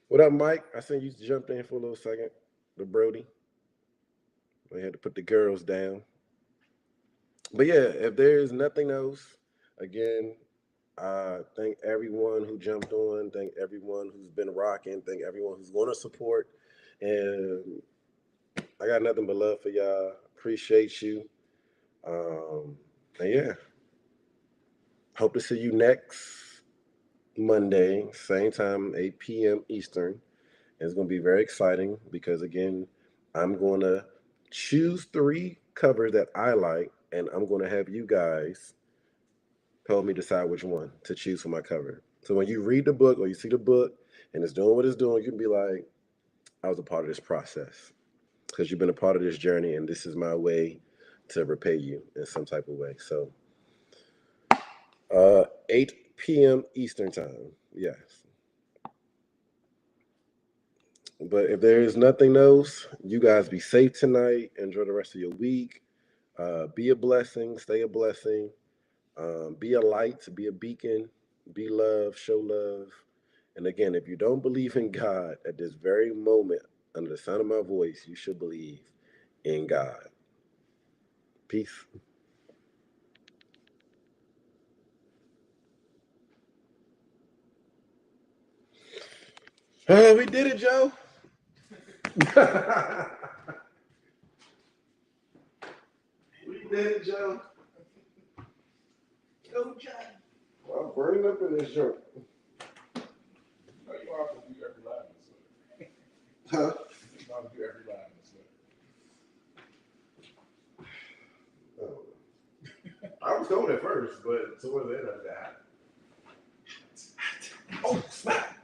What up, Mike? I seen you jumped in for a little second. The Brody. We had to put the girls down. But yeah, if there's nothing else, again, thank everyone who jumped on. Thank everyone who's been rocking. Thank everyone who's going to support. And I got nothing but love for y'all. Appreciate you. And yeah. Hope to see you next Monday, same time, 8 p.m. Eastern. It's going to be very exciting because, again, I'm going to choose 3 covers that I like, and I'm going to have you guys help me decide which one to choose for my cover. So when you read the book or you see the book and it's doing what it's doing, you can be like, I was a part of this process because you've been a part of this journey, and this is my way to repay you in some type of way. So 8 p.m. Eastern time, yes. But if there is nothing else, you guys be safe tonight. Enjoy the rest of your week. Be a blessing. Stay a blessing. Be a light. Be a beacon. Be love. Show love. And again, if you don't believe in God at this very moment, under the sound of my voice, you should believe in God. Peace. Oh, we did it, Joe. We did it, Joe. Go, Joe. Wow. burning up in this joint. No, you don't have to do every line in the sweater. Huh? You don't have to do every line in the sweater. Oh. I was going at first, but towards the end, I was like, oh, snap!